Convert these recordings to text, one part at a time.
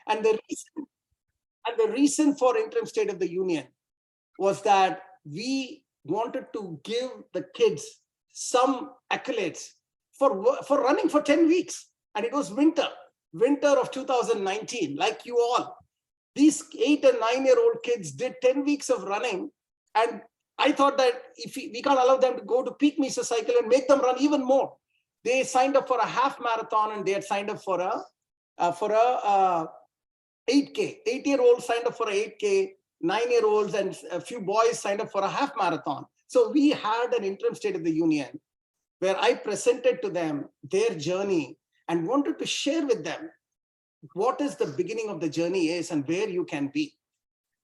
And the reason for Interim State of the Union was that we wanted to give the kids some accolades for running for 10 weeks. And it was winter of 2019, like you all. These 8 and 9-year-old kids did 10 weeks of running. And I thought that if we can't allow them to go to peak mesocycle and make them run even more. They signed up for a half marathon, and they had signed up for a 8K. 8-year-olds signed up for a 8K, 9-year-olds and a few boys signed up for a half marathon. So we had an Interim State of the Union where I presented to them their journey and wanted to share with them what is the beginning of the journey is and where you can be.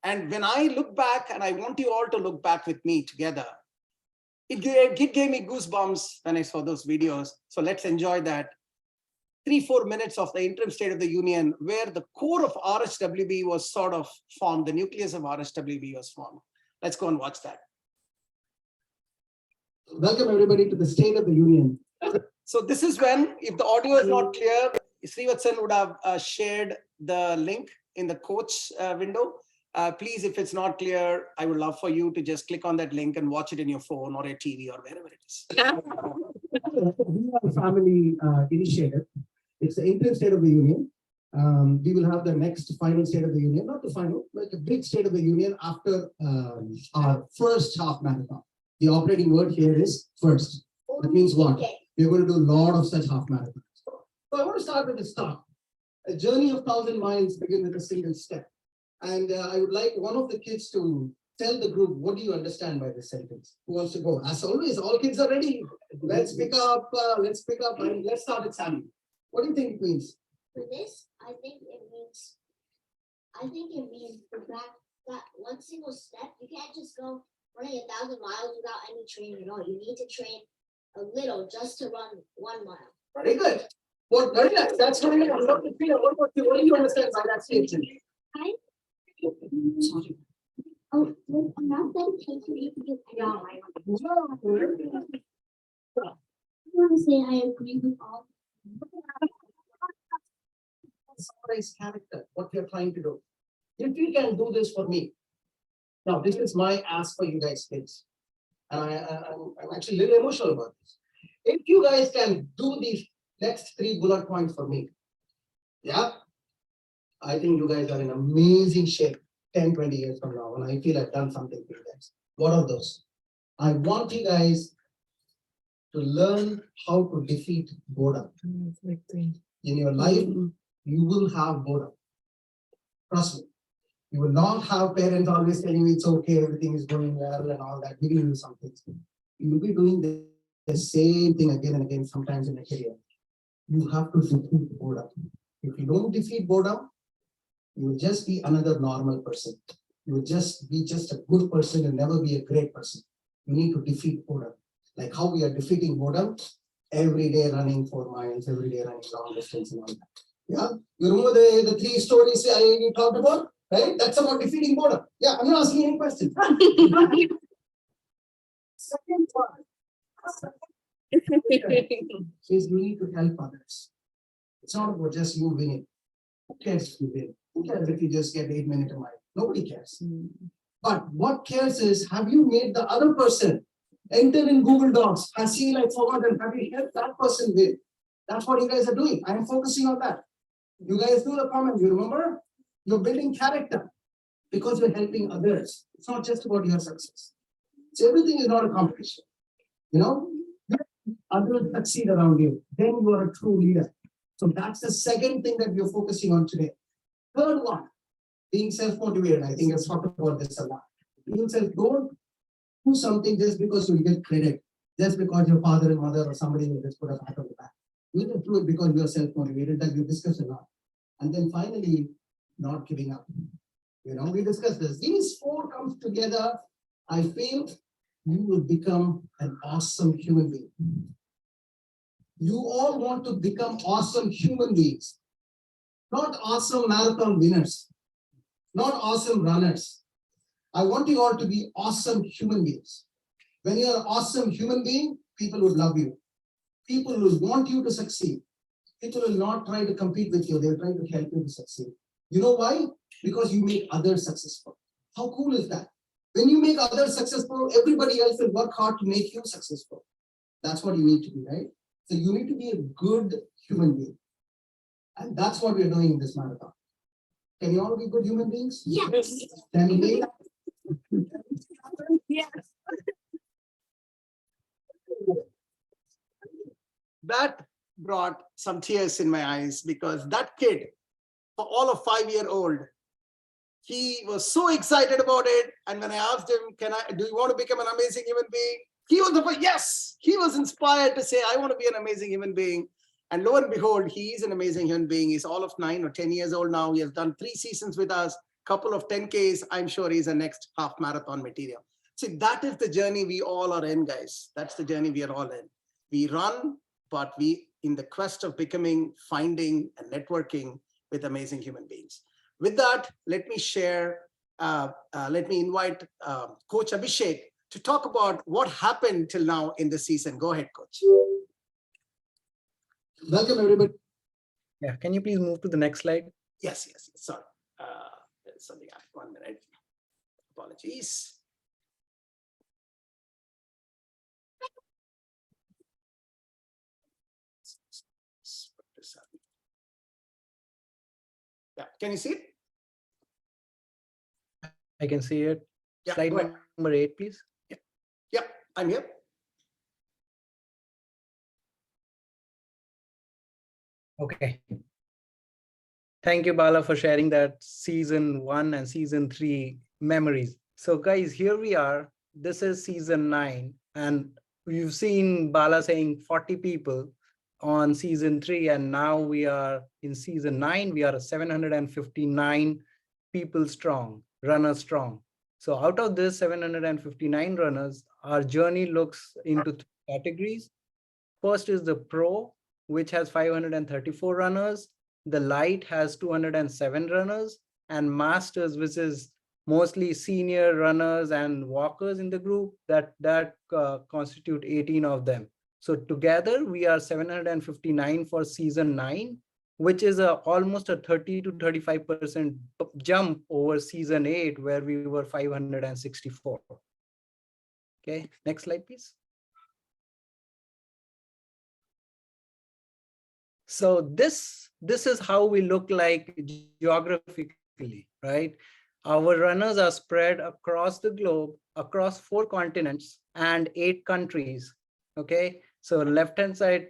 And when I look back, and I want you all to look back with me together, it gave me goosebumps when I saw those videos. So let's enjoy that 3-4 minutes of the Interim State of the Union, where the core of RHWB was sort of formed, the nucleus of RHWB was formed. Let's go and watch that. Welcome everybody to the State of the Union. So this is when, if the audio is not clear, Srivatsan would have shared the link in the coach window. Please, if it's not clear, I would love for you to just click on that link and watch it in your phone or a TV or wherever it is. We are a family initiative. It's the Interim State of the Union. We will have the next final State of the Union, not the final, like a big State of the Union after our first half marathon. The operating word here is first. That means what? We're going to do a lot of such half marathons. So I want to start with the start. A journey of 1,000 miles begins with a single step. And I would like one of the kids to tell the group, what do you understand by this sentence? Who wants to go? As always, all kids are ready. Let's pick up, and let's start with Sammy. What do you think it means? For this, I think it means that one single step. You can't just go running 1,000 miles without any training at all. You need to train a little just to run 1 mile. Very good. Well, very nice. That's very nice. What do you understand by that statement? Sorry. Oh, I'm not dedication. I want to say I agree with all. Summarize character, what you're trying to do. If you can do this for me. Now, this is my ask for you guys, kids. And I'm actually a little emotional about this. If you guys can do these next 3 bullet points for me, yeah, I think you guys are in amazing shape 10, 20 years from now, and I feel I've done something for you guys. What are those? I want you guys to learn how to defeat boredom. In your life, you will have boredom. Trust me. You will not have parents always telling you it's okay, everything is going well and all that, giving you something. You will be doing the same thing again and again, sometimes in a career. You have to defeat boredom. If you don't defeat boredom, you will just be another normal person. You will just be a good person and never be a great person. You need to defeat boredom. Like how we are defeating boredom, every day running 4 miles, every day running long distance and all that. Yeah, you remember the 3 stories you talked about, right? That's about defeating boredom. Yeah, I'm not asking any questions. Second one is you need to help others. It's not about just you winning. Who cares if you win? Who cares if you just get 8 minutes a mile? Nobody cares. But what cares is, have you made the other person enter in Google Docs? Has he forgotten? Have you helped that person win? That's what you guys are doing. I am focusing on that. You guys do the comment. You remember? You're building character because you're helping others. It's not just about your success. So everything is not a competition. You know, others succeed around you. Then you are a true leader. So that's the second thing that we're focusing on today. Third one, being self-motivated. I think I've talked about this a lot. Being don't do something just because you get credit, just because your father and mother or somebody will just put a pat on the back. You just do it because you are self-motivated, that we discussed a lot. And then finally, not giving up. You know, we discussed this. These 4 comes together. I feel you will become an awesome human being. You all want to become awesome human beings, not awesome marathon winners, not awesome runners. I want you all to be awesome human beings. When you're an awesome human being, people will love you. People will want you to succeed. People will not try to compete with you. They're trying to help you to succeed. You know why? Because you make others successful. How cool is that? When you make others successful, everybody else will work hard to make you successful. That's what you need to be, right? So you need to be a good human being. And that's what we're doing in this marathon. Can you all be good human beings? Yes. Can we? Yes. That brought some tears in my eyes because that kid, for all of 5-year-old, he was so excited about it. And when I asked him, do you want to become an amazing human being? He was the first, yes, he was inspired to say, I want to be an amazing human being. And lo and behold, he is an amazing human being. He's all of 9 or 10 years old now. He has done 3 seasons with us, couple of 10Ks. I'm sure he's a next half marathon material. See, that is the journey we all are in, guys. That's the journey we are all in. We run, but we in the quest of becoming, finding, and networking with amazing human beings. With that, let me invite Coach Abhishek to talk about what happened till now in the season. Go ahead, Coach. Welcome, everybody. Yeah, can you please move to the next slide? Yes. Sorry. There's something happened. 1 minute. Apologies. Yeah, can you see it? I can see it. Yeah, Slide go ahead. number 8, please. Yeah, I'm here. Okay. Thank you, Bala, for sharing that season 1 and season 3 memories. So guys, here we are. This is season 9. And we've seen Bala saying 40 people on season 3. And now we are in season 9. We are 759 people strong, runners strong. So out of this 759 runners, our journey looks into 3 categories. First is the pro, which has 534 runners. The light has 207 runners, and masters, which is mostly senior runners and walkers in the group, that constitute 18 of them. So together we are 759 for season 9, which is almost a 30 to 35% jump over season 8, where we were 564. Okay, next slide, please. So this is how we look like geographically, right? Our runners are spread across the globe, across 4 continents and 8 countries. Okay, so left-hand side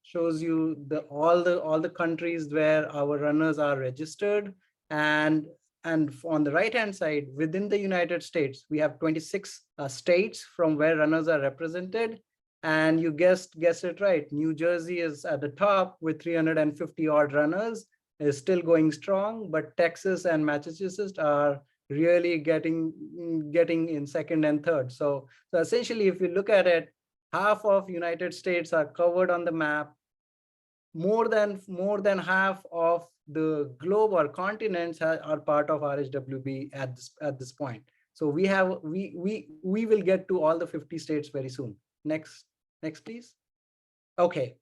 shows you all the countries where our runners are registered, and on the right-hand side, within the United States, we have 26 states from where runners are represented. And you guessed it right. New Jersey is at the top with 350 odd runners, is still going strong, but Texas and Massachusetts are really getting in second and third. So essentially, if you look at it, half of United States are covered on the map. More than half of the globe or continents are part of RHWB at this point. So we will get to all the 50 states very soon. Next, please. Okay,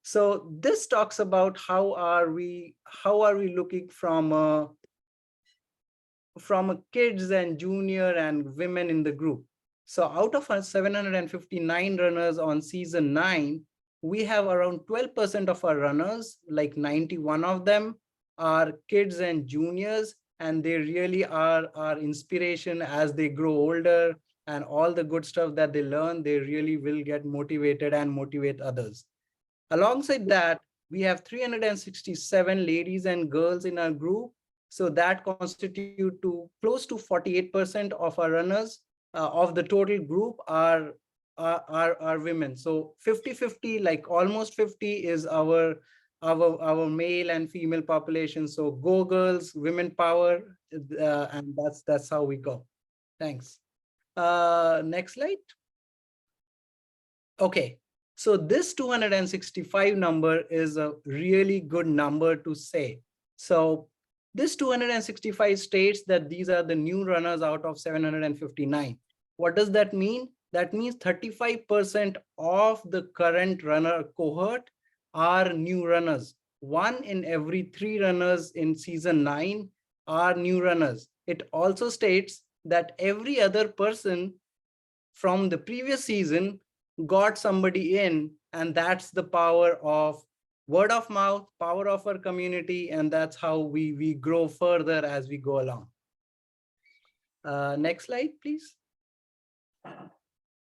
so this talks about how are we looking from kids and junior and women in the group. So out of our 759 runners on season 9, we have around 12% of our runners, like 91 of them, are kids and juniors, and they really are our inspiration as they grow older. And all the good stuff that they learn, they really will get motivated and motivate others. Alongside that, we have 367 ladies and girls in our group. So that constitute to close to 48% of our runners of the total group are women. So 50-50, like almost 50 is our male and female population. So go girls, women power, and that's how we go. Thanks. Next slide. Okay, so this 265 number is a really good number to say. So this 265 states that these are the new runners out of 759. What does that mean? That means 35% of the current runner cohort are new runners. 1 in every 3 runners in season 9 are new runners. It also states that every other person from the previous season got somebody in, and that's the power of word of mouth, power of our community, and that's how we grow further as we go along. Next slide, please.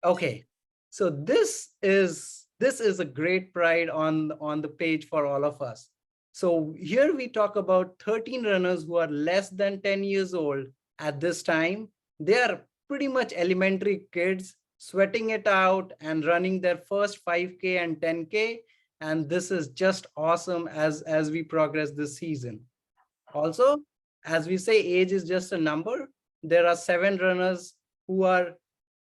Okay, so this is a great pride on the page for all of us. So here we talk about 13 runners who are less than 10 years old at this time. They are pretty much elementary kids sweating it out and running their first 5K and 10K. And this is just awesome as we progress this season. Also, as we say, age is just a number. There are 7 runners who are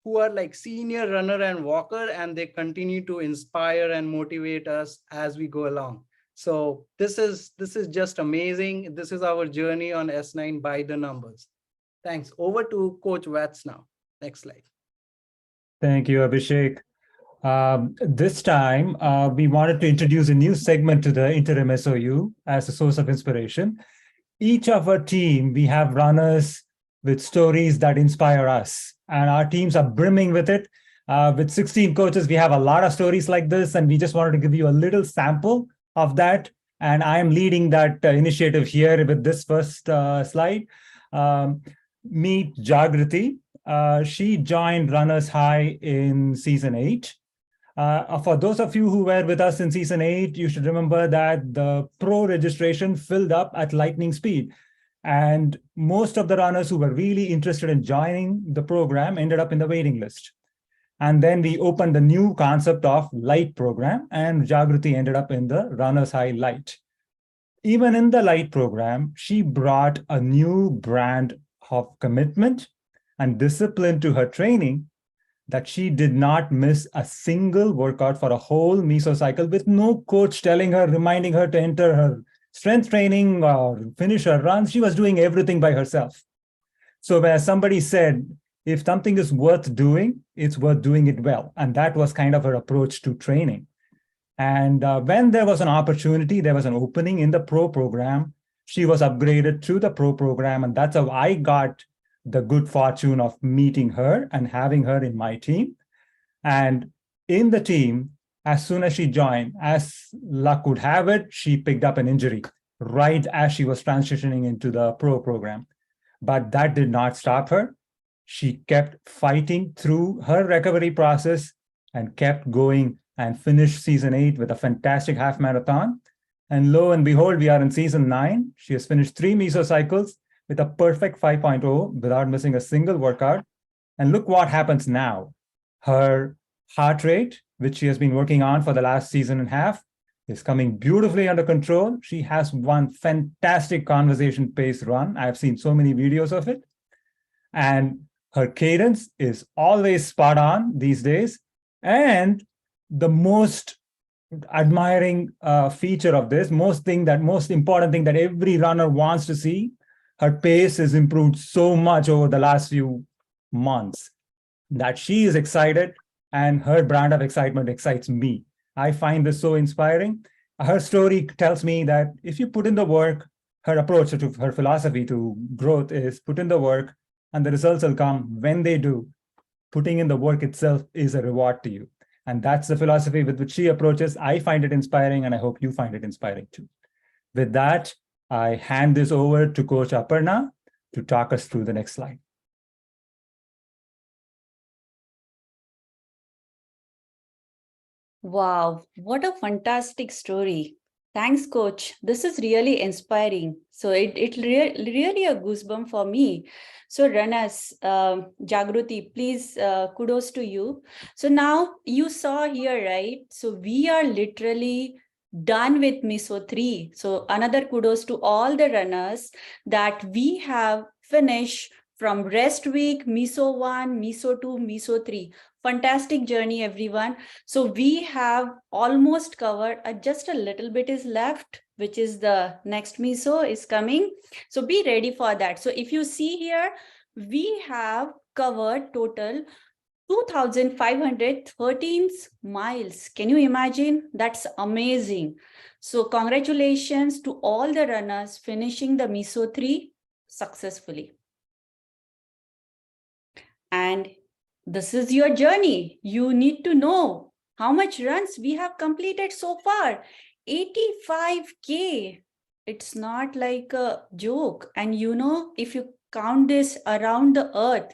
like senior runner and walker, and they continue to inspire and motivate us as we go along. So this is just amazing. This is our journey on S9 by the numbers. Thanks. Over to Coach Watts now. Next slide. Thank you, Abhishek. This time, we wanted to introduce a new segment to the Interim SOU as a source of inspiration. Each of our team, we have runners with stories that inspire us, and our teams are brimming with it. With 16 coaches, we have a lot of stories like this, and we just wanted to give you a little sample of that. And I am leading that initiative here with this first slide. Meet Jagrati. She joined Runners High in season 8. For those of you who were with us in season 8, you should remember that the pro registration filled up at lightning speed. And most of the runners who were really interested in joining the program ended up in the waiting list. And then we opened the new concept of light program, and Jagrati ended up in the Runners High Light. Even in the light program, she brought a new brand of commitment and discipline to her training, that she did not miss a single workout for a whole mesocycle with no coach telling her, reminding her to enter her strength training or finish her runs. She was doing everything by herself. So where somebody said, if something is worth doing, it's worth doing it well. And that was kind of her approach to training. And when there was an opportunity, there was an opening in the pro program, she was upgraded to the pro program. And that's how I got the good fortune of meeting her and having her in my team. And in the team, as soon as she joined, as luck would have it, she picked up an injury right as she was transitioning into the pro program. But that did not stop her. She kept fighting through her recovery process and kept going and finished season 8 with a fantastic half marathon. And lo and behold, we are in season 9. She has finished 3 mesocycles with a perfect 5.0 without missing a single workout. And look what happens now. Her heart rate, which she has been working on for the last season and a half, is coming beautifully under control. She has one fantastic conversation pace run. I've seen so many videos of it. And her cadence is always spot on these days. And the most admiring feature of this, most important thing that every runner wants to see, her pace has improved so much over the last few months that she is excited, and her brand of excitement excites me. I find this so inspiring. Her story tells me that if you put in the work, her approach to her philosophy to growth is put in the work and the results will come when they do. Putting in the work itself is a reward to you. And that's the philosophy with which she approaches. I find it inspiring, and I hope you find it inspiring too. With that, I hand this over to Coach Aparna to talk us through the next slide. Wow, what a fantastic story. Thanks, Coach. This is really inspiring. So it really a goosebump for me. So runners, Jagruti, please, kudos to you. So now you saw here, right? So we are literally done with MISO 3. So another kudos to all the runners that we have finished from rest week, MISO 1, MISO 2, MISO 3. Fantastic journey, everyone. So we have almost covered, just a little bit is left, which is the next MISO is coming. So be ready for that. So if you see here, we have covered total 2,513 miles. Can you imagine? That's amazing. So congratulations to all the runners finishing the MESO 3 successfully. And this is your journey. You need to know how much runs we have completed so far. 85K. It's not like a joke. And you know, if you count this around the earth,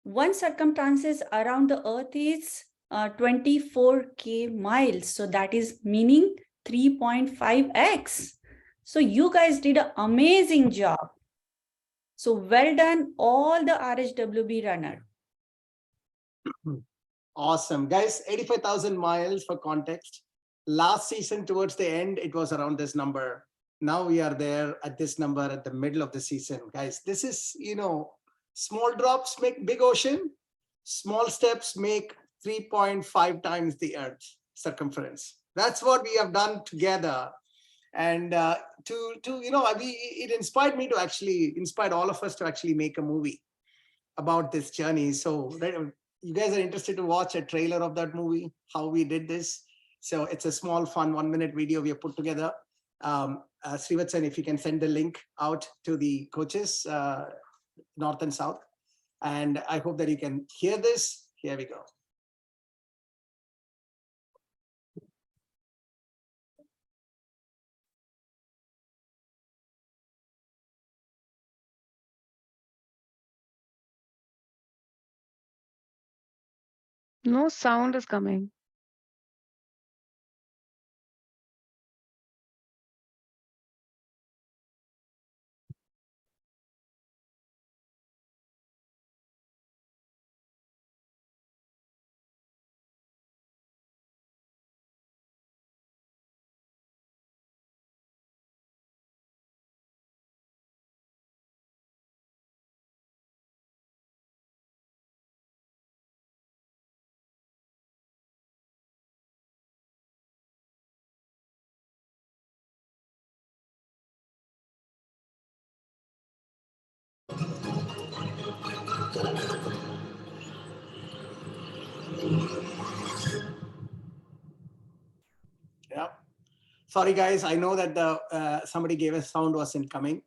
one circumstances around the earth is 24K miles. So that is meaning 3.5x. So you guys did an amazing job. So well done, all the RHWB runner. Awesome. Guys, 85,000 miles for context. Last season, towards the end, it was around this number. Now we are there at this number at the middle of the season. Guys, this is, small drops make big ocean. Small steps make 3.5 times the Earth circumference. That's what we have done together. And it inspired me to inspired all of us to actually make a movie about this journey. So you guys are interested to watch a trailer of that movie, how we did this. So it's a small, fun 1-minute video we have put together. Srivatsan, if you can send the link out to the coaches, North and South. And I hope that you can hear this. Here we go. No sound is coming. Yeah. Sorry, guys. I know that somebody gave us sound wasn't coming,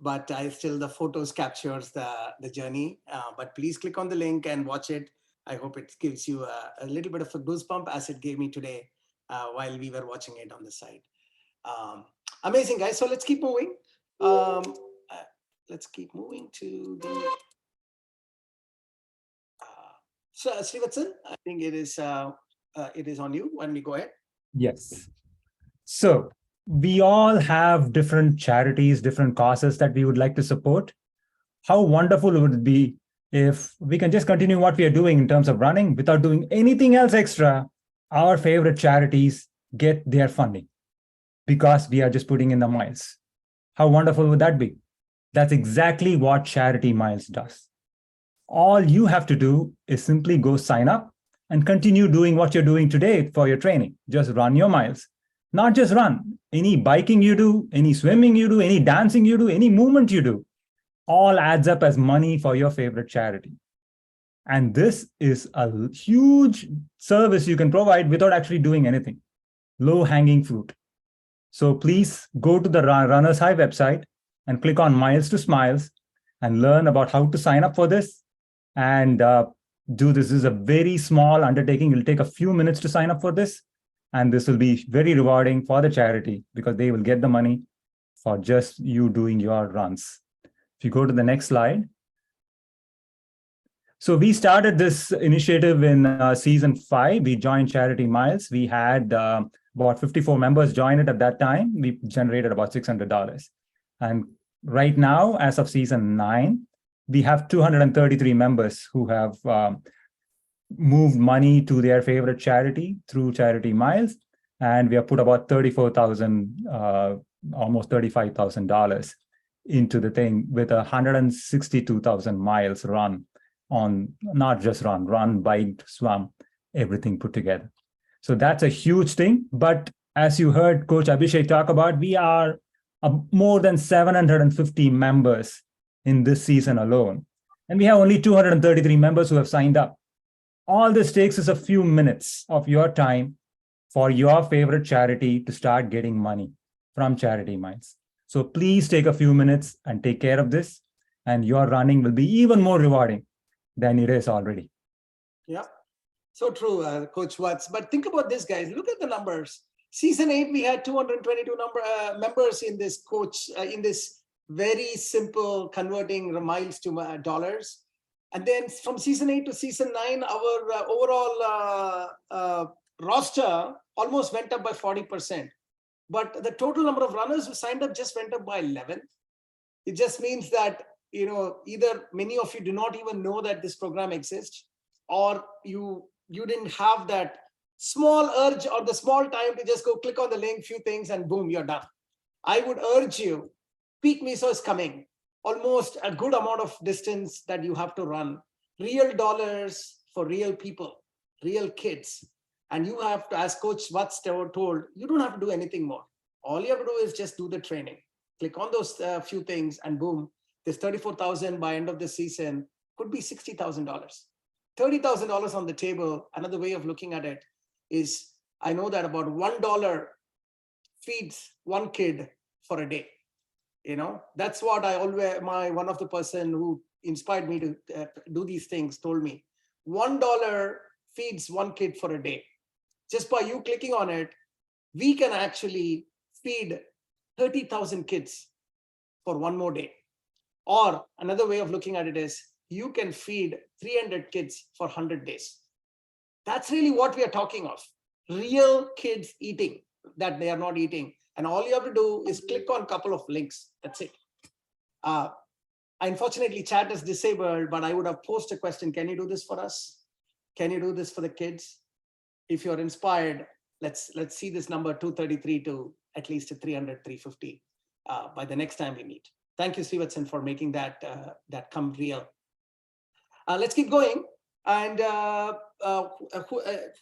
but the photos captures the journey. But please click on the link and watch it. I hope it gives you a little bit of a goosebump as it gave me today while we were watching it on the side. Amazing, guys. So let's keep moving. Let's keep moving to the. So Srivatsan, I think it is on you when we go ahead. Yes. So we all have different charities, different causes that we would like to support. How wonderful would it be if we can just continue what we are doing in terms of running without doing anything else extra? Our favorite charities get their funding because we are just putting in the miles. How wonderful would that be? That's exactly what Charity Miles does. All you have to do is simply go sign up and continue doing what you're doing today for your training. Just run your miles. Not just run. Any biking you do, any swimming you do, any dancing you do, any movement you do, all adds up as money for your favorite charity. And this is a huge service you can provide without actually doing anything. Low-hanging fruit. So please go to the Runners High website and click on Miles to Smiles and learn about how to sign up for this and do this. This is a very small undertaking. It'll take a few minutes to sign up for this. And this will be very rewarding for the charity because they will get the money for just you doing your runs. If you go to the next slide. So we started this initiative in season 5. We joined Charity Miles. We had about 54 members join it at that time. We generated about $600. And right now, as of season 9, we have 233 members who have moved money to their favorite charity through Charity Miles. And we have put about $34,000, almost $35,000 into the thing with 162,000 miles run on, not just run, biked, swam, everything put together. So that's a huge thing. But as you heard Coach Abhishek talk about, we are more than 750 members in this season alone. And we have only 233 members who have signed up. All this takes is a few minutes of your time for your favorite charity to start getting money from Charity Minds. So please take a few minutes and take care of this, and your running will be even more rewarding than it is already. Yeah, so true, Coach Watts. But think about this, guys. Look at the numbers. Season 8, we had 222 members in this in this very simple converting miles to dollars. And then from season 8 to season 9, our overall roster almost went up by 40%. But the total number of runners who signed up just went up by 11. It just means that, either many of you do not even know that this program exists, or you didn't have that small urge or the small time to just go click on the link, few things, and boom, you're done. I would urge you, Peak Miso is coming. Almost a good amount of distance that you have to run. Real dollars for real people, real kids. And you have to, as Coach Watts told, you don't have to do anything more. All you have to do is just do the training. Click on those few things and boom, this 34,000 by end of the season could be $60,000. $30,000 on the table. Another way of looking at it is, I know that about $1 feeds one kid for a day. That's what I always, one of the person who inspired me to do these things told me, $1 feeds one kid for a day. Just by you clicking on it, we can actually feed 30,000 kids for one more day. Or another way of looking at it is, you can feed 300 kids for 100 days. That's really what we are talking of. Real kids eating that they are not eating. And all you have to do is click on a couple of links. That's it. Unfortunately, chat is disabled, but I would have posed a question. Can you do this for us? Can you do this for the kids? If you're inspired, let's see this number 233 to at least 300, 350 by the next time we meet. Thank you, Srivatsan, for making that come real. Let's keep going. And who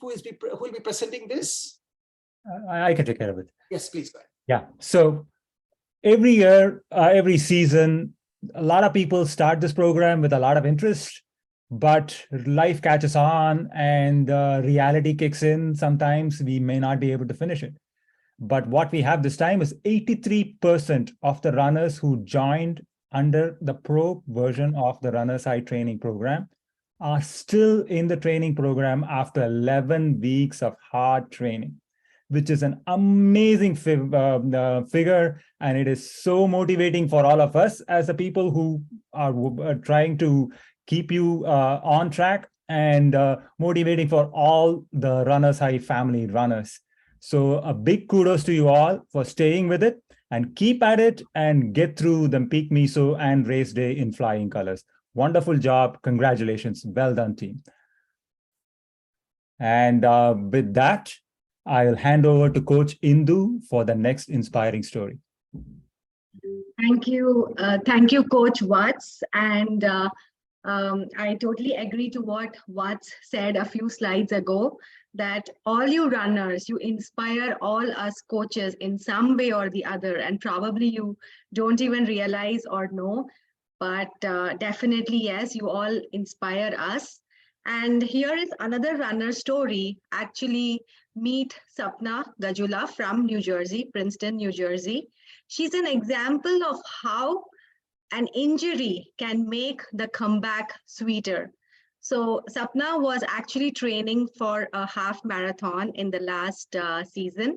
will be presenting this? I can take care of it. Yes, please go ahead. Yeah. So every year, every season, a lot of people start this program with a lot of interest, but life catches on and reality kicks in. Sometimes we may not be able to finish it. But what we have this time is 83% of the runners who joined under the pro version of the Runner's High training program are still in the training program after 11 weeks of hard training, which is an amazing figure. And it is so motivating for all of us as the people who are trying to keep you on track, and motivating for all the Runner's High family runners. So a big kudos to you all for staying with it, and keep at it and get through the Peak Miso and race day in flying colors. Wonderful job. Congratulations. Well done, team. And with that, I'll hand over to Coach Indu for the next inspiring story. Thank you. Thank you, Coach Watts. And I totally agree to what Watts said a few slides ago, that all you runners, you inspire all us coaches in some way or the other, and probably you don't even realize or know, but definitely, yes, you all inspire us. And here is another runner story. Actually, meet Sapna Gajula from New Jersey, Princeton, New Jersey. She's an example of how an injury can make the comeback sweeter. So Sapna was actually training for a half marathon in the last season.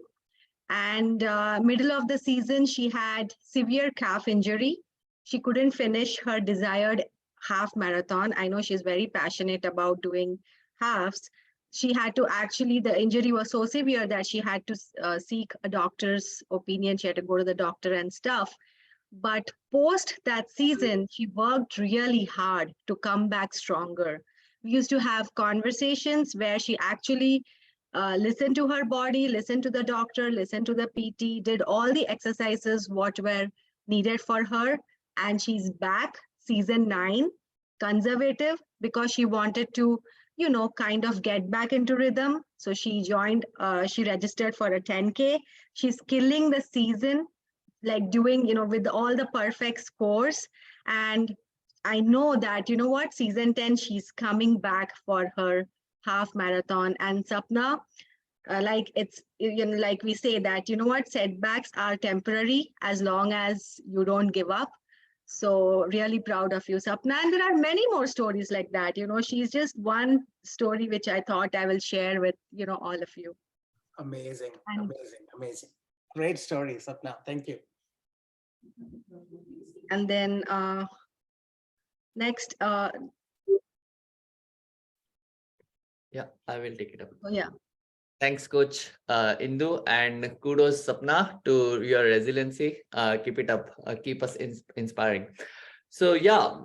And middle of the season, she had severe calf injury. She couldn't finish her desired half marathon. I know she's very passionate about doing halves. She had to actually, the injury was so severe that she had to seek a doctor's opinion. She had to go to the doctor and stuff. But post that season, she worked really hard to come back stronger. We used to have conversations where she actually listened to her body, listened to the doctor, listened to the PT, did all the exercises what were needed for her. And she's back season 9, conservative, because she wanted to, you know, kind of get back into rhythm. So she joined, she registered for a 10K. She's killing the season, like doing, you know, with all the perfect scores. And I know that, you know what, season 10, she's coming back for her half marathon. And Sapna, like it's, like we say that, what, setbacks are temporary as long as you don't give up. So really proud of you, Sapna. And there are many more stories like that. She's just one story which I thought I will share with, all of you. Amazing, And- amazing, amazing. Great story, Sapna. Thank you. And then next, Yeah, I will take it up. yeah. Thanks, Coach Indu, and kudos, Sapna, to your resiliency. Keep it up. Keep us inspiring. So yeah,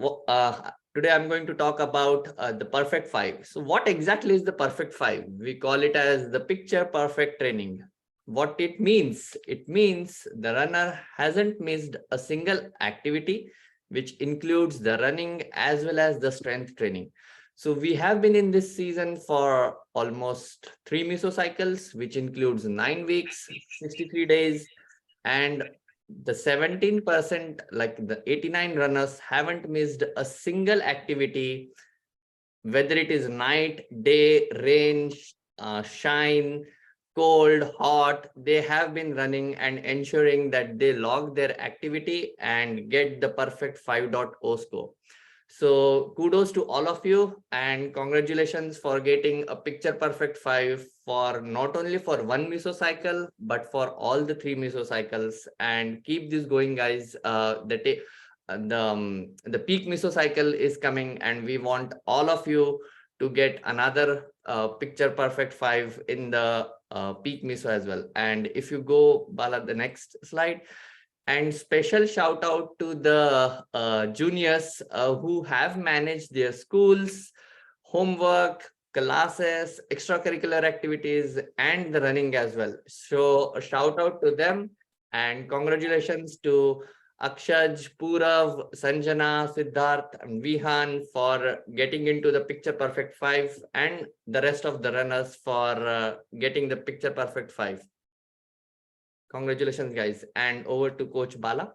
today I'm going to talk about the perfect five. So what exactly is the perfect five? We call it as the picture perfect training. What it means the runner hasn't missed a single activity, which includes the running as well as the strength training. So we have been in this season for almost 3 mesocycles, which includes 9 weeks, 63 days, and the 17%, like the 89 runners, haven't missed a single activity, whether it is night, day, rain, shine, cold, hot. They have been running and ensuring that they log their activity and get the perfect 5.0 score. So kudos to all of you and congratulations for getting a picture perfect 5 for not only for 1 mesocycle, but for all the 3 mesocycles. And keep this going, guys. The peak mesocycle is coming and we want all of you to get another picture perfect 5 in the peak meso as well. And if you go, Bala, the next slide. And special shout out to the juniors who have managed their schools, homework, classes, extracurricular activities, and the running as well. So a shout out to them and congratulations to Akshaj, Purav, Sanjana, Siddharth, and Vihan for getting into the picture perfect 5 and the rest of the runners for getting the picture perfect 5. Congratulations, guys. And over to Coach Bala.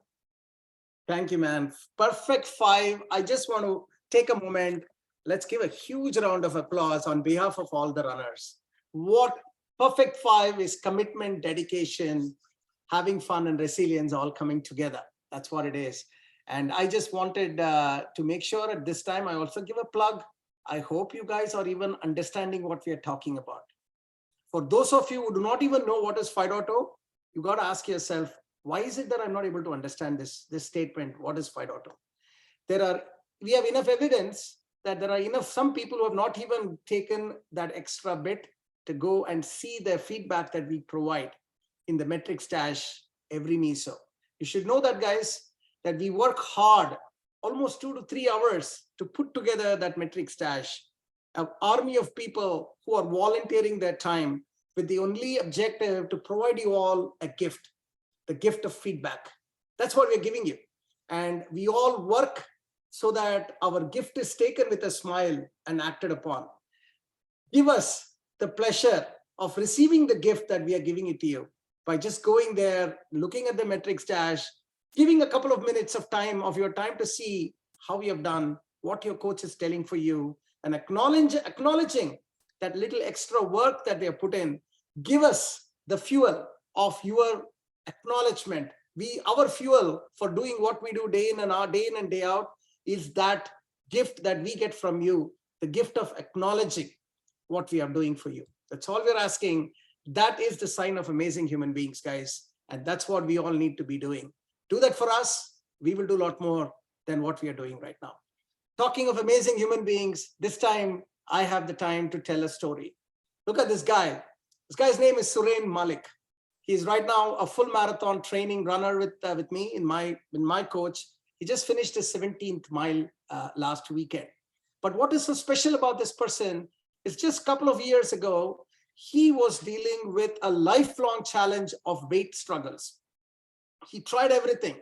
Thank you, man. Perfect 5. I just want to take a moment. Let's give a huge round of applause on behalf of all the runners. What perfect 5 is: commitment, dedication, having fun, and resilience all coming together. That's what it is. And I just wanted to make sure at this time, I also give a plug. I hope you guys are even understanding what we are talking about. For those of you who do not even know what is 5.0, you got to ask yourself, why is it that I'm not able to understand this statement? What is 5.0? We have enough evidence that there are some people who have not even taken that extra bit to go and see the feedback that we provide in the metrics dash every meso. You should know that, guys, that we work hard, almost 2 to 3 hours to put together that metrics dash. An army of people who are volunteering their time with the only objective to provide you all a gift, the gift of feedback. That's what we're giving you. And we all work so that our gift is taken with a smile and acted upon. Give us the pleasure of receiving the gift that we are giving it to you by just going there, looking at the metrics dash, giving a couple of minutes of your time to see how you have done, what your coach is telling for you, and acknowledging that little extra work that they have put in. Give us the fuel of your acknowledgement. Our fuel for doing what we do day in and day out is that gift that we get from you, the gift of acknowledging what we are doing for you. That's all we're asking. That is the sign of amazing human beings, guys. And that's what we all need to be doing. Do that for us. We will do a lot more than what we are doing right now. Talking of amazing human beings, this time I have the time to tell a story. Look at this guy. This guy's name is Surain Malik. He's right now a full marathon training runner with me in my coach. He just finished his 17th mile last weekend. But what is so special about this person is just a couple of years ago, he was dealing with a lifelong challenge of weight struggles. He tried everything.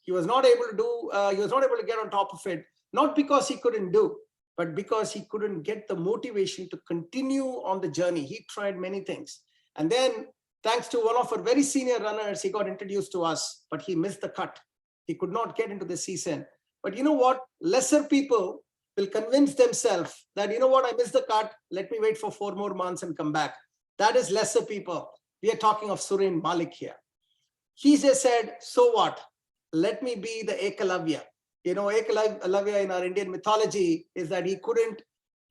He was not able to get on top of it, not because he couldn't do, but because he couldn't get the motivation to continue on the journey. He tried many things. And then thanks to one of our very senior runners, he got introduced to us, but he missed the cut. He could not get into the season. But you know what? Lesser people will convince themselves that, you know what, I missed the cut. Let me wait for 4 more months and come back. That is lesser people. We are talking of Suren Malik here. He just said, so what? Let me be the Ekalavya. You know, Ekalavya in our Indian mythology is that he couldn't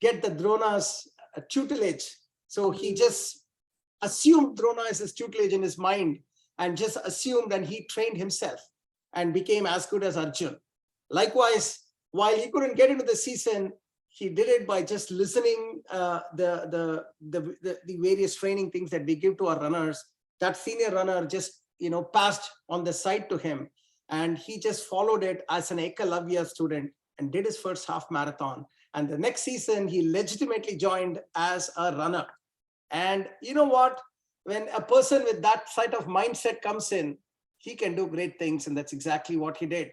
get the Drona's tutelage. So he just assumed Drona as his tutelage in his mind and just assumed, and he trained himself and became as good as Arjun. Likewise, while he couldn't get into the season, he did it by just listening the various training things that we give to our runners. That senior runner just, you know, passed on the side to him, and he just followed it as an Ekalavya student and did his first half marathon. And the next season, he legitimately joined as a runner. And you know what? When a person with that sort of mindset comes in, he can do great things. And that's exactly what he did.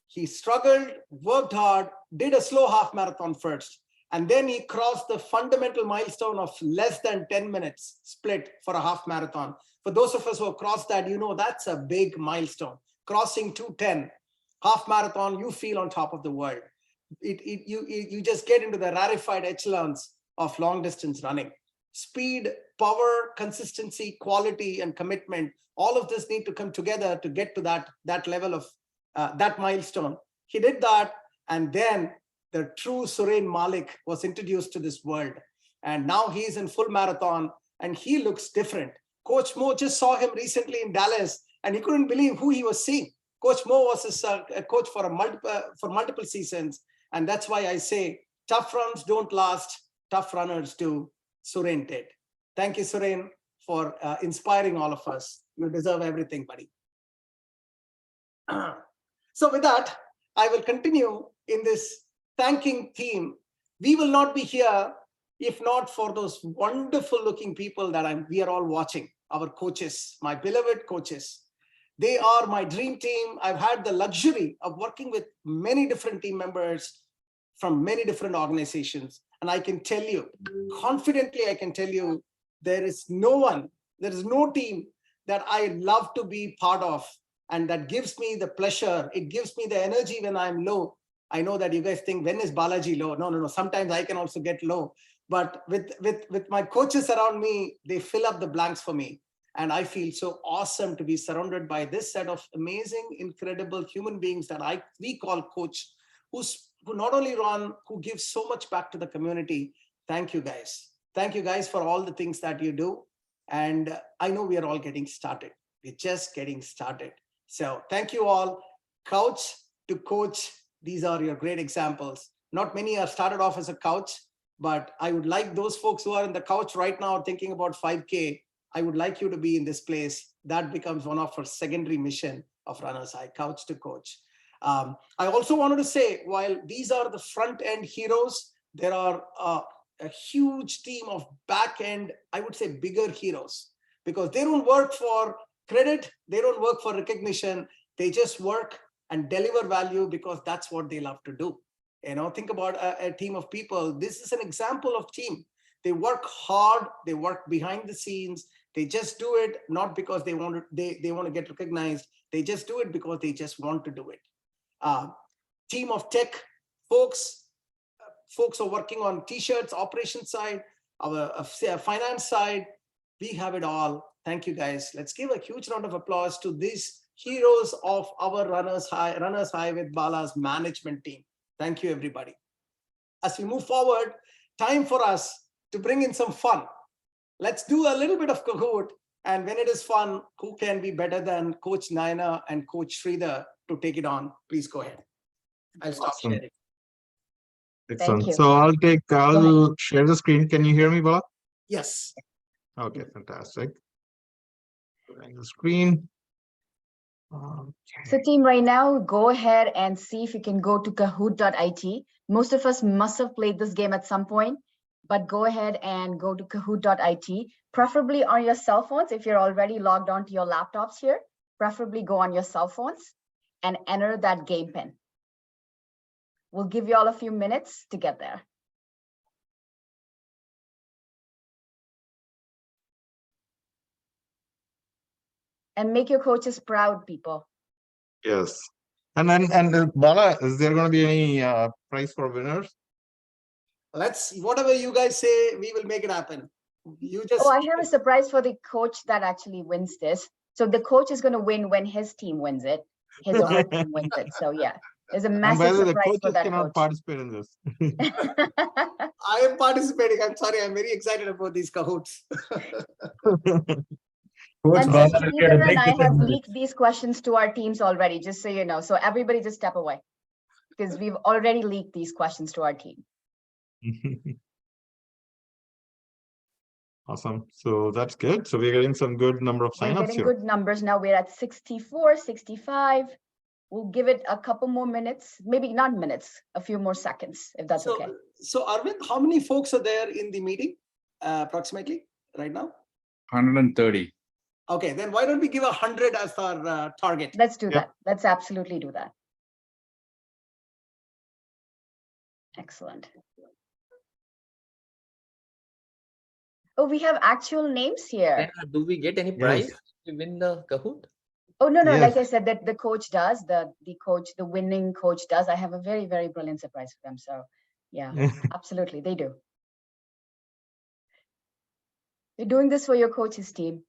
He struggled, worked hard, did a slow half marathon first. And then he crossed the fundamental milestone of less than 10 minutes split for a half marathon. For those of us who have crossed that, you know, that's a big milestone. Crossing 2:10, half marathon, you feel on top of the world. You just get into the rarefied echelons of long distance running. Speed, power, consistency, quality, and commitment, all of this need to come together to get to that level of that milestone. He did that, and then the true Suren Malik was introduced to this world. And now he's in full marathon, and he looks different. Coach Mo just saw him recently in Dallas, and he couldn't believe who he was seeing. Coach Mo was his coach for multiple seasons, and that's why I say tough runs don't last, tough runners do. Suren did. Thank you, Suren, for inspiring all of us. You deserve everything, buddy. So with that, I will continue in this thanking theme. We will not be here if not for those wonderful looking people that we are all watching, our coaches, my beloved coaches. They are my dream team. I've had the luxury of working with many different team members from many different organizations. And I can tell you, confidently, I can tell you, there is no team that I love to be part of, and that gives me the pleasure. It gives me the energy when I'm low. I know that you guys think, when is Balaji low? No. Sometimes I can also get low. But with my coaches around me, they fill up the blanks for me. And I feel so awesome to be surrounded by this set of amazing, incredible human beings that we call coach, who not only run, who give so much back to the community. Thank you guys. Thank you guys for all the things that you do. And I know we are all getting started. We're just getting started. So thank you all. Couch to coach, these are your great examples. Not many are started off as a couch, but I would like those folks who are in the couch right now thinking about 5K, I would like you to be in this place. That becomes one of our secondary mission of Runners High, couch to coach. I also wanted to say, while these are the front end heroes, there are a huge team of back end, I would say bigger heroes, because they don't work for credit, they don't work for recognition, they just work and deliver value because that's what they love to do. You know, think about a team of people. This is an example of team. They work hard, they work behind the scenes, they just do it not because they want to get recognized, they just do it because they just want to do it. Team of tech folks are working on t-shirts, operations side, our finance side. We have it all. Thank you guys. Let's give a huge round of applause to these heroes of our Runners High with Bala's management team. Thank you, everybody. As we move forward, time for us to bring in some fun. Let's do a little bit of Kahoot. And when it is fun, who can be better than Coach Naina and Coach Sridhar to take it on? Please go ahead. I'll stop sharing. Excellent. you. So I'll share the screen. Can you hear me, Bala? Yes. Okay, fantastic. Sharing the screen. So team, right now, go ahead and see if you can go to kahoot.it. Most of us must have played this game at some point, but go ahead and go to kahoot.it, preferably on your cell phones. If you're already logged on to your laptops here, preferably go on your cell phones and enter that game pin. We'll give you all a few minutes to get there. And make your coaches proud, people. Yes. And Bala, is there going to be any prize for winners? Whatever you guys say, we will make it happen. You just. Oh, I have a surprise for the coach that actually wins this. So the coach is going to win when his team wins it, his or her team wins it. So yeah, there's a And by massive the way, the surprise for coaches that cannot coach. participate in this. I am participating. I'm sorry. I'm very excited about these Kahoots. Coach And Bala, Stephen we had a and big I have difference. leaked these questions to our teams already, just so you know. So everybody just step away because we've already leaked these questions to our team. Awesome. So that's good. So we're getting some good number of We're signups getting here. good numbers now. We're at 64, 65. We'll give it a couple more minutes, maybe not minutes, a few more seconds, if that's okay. So Arvind, how many folks are there in the meeting approximately right now? 130. Okay, then why don't we give 100 as our target? Let's do that. Let's absolutely do that. Excellent. Oh, we have actual names here. Do we get any prize if we win the Kahoot? Oh, no, Yes. like I said, that the coach does, the winning coach does. I have a very, very brilliant surprise for them. So yeah, absolutely, they do. You're doing this for your coach's team.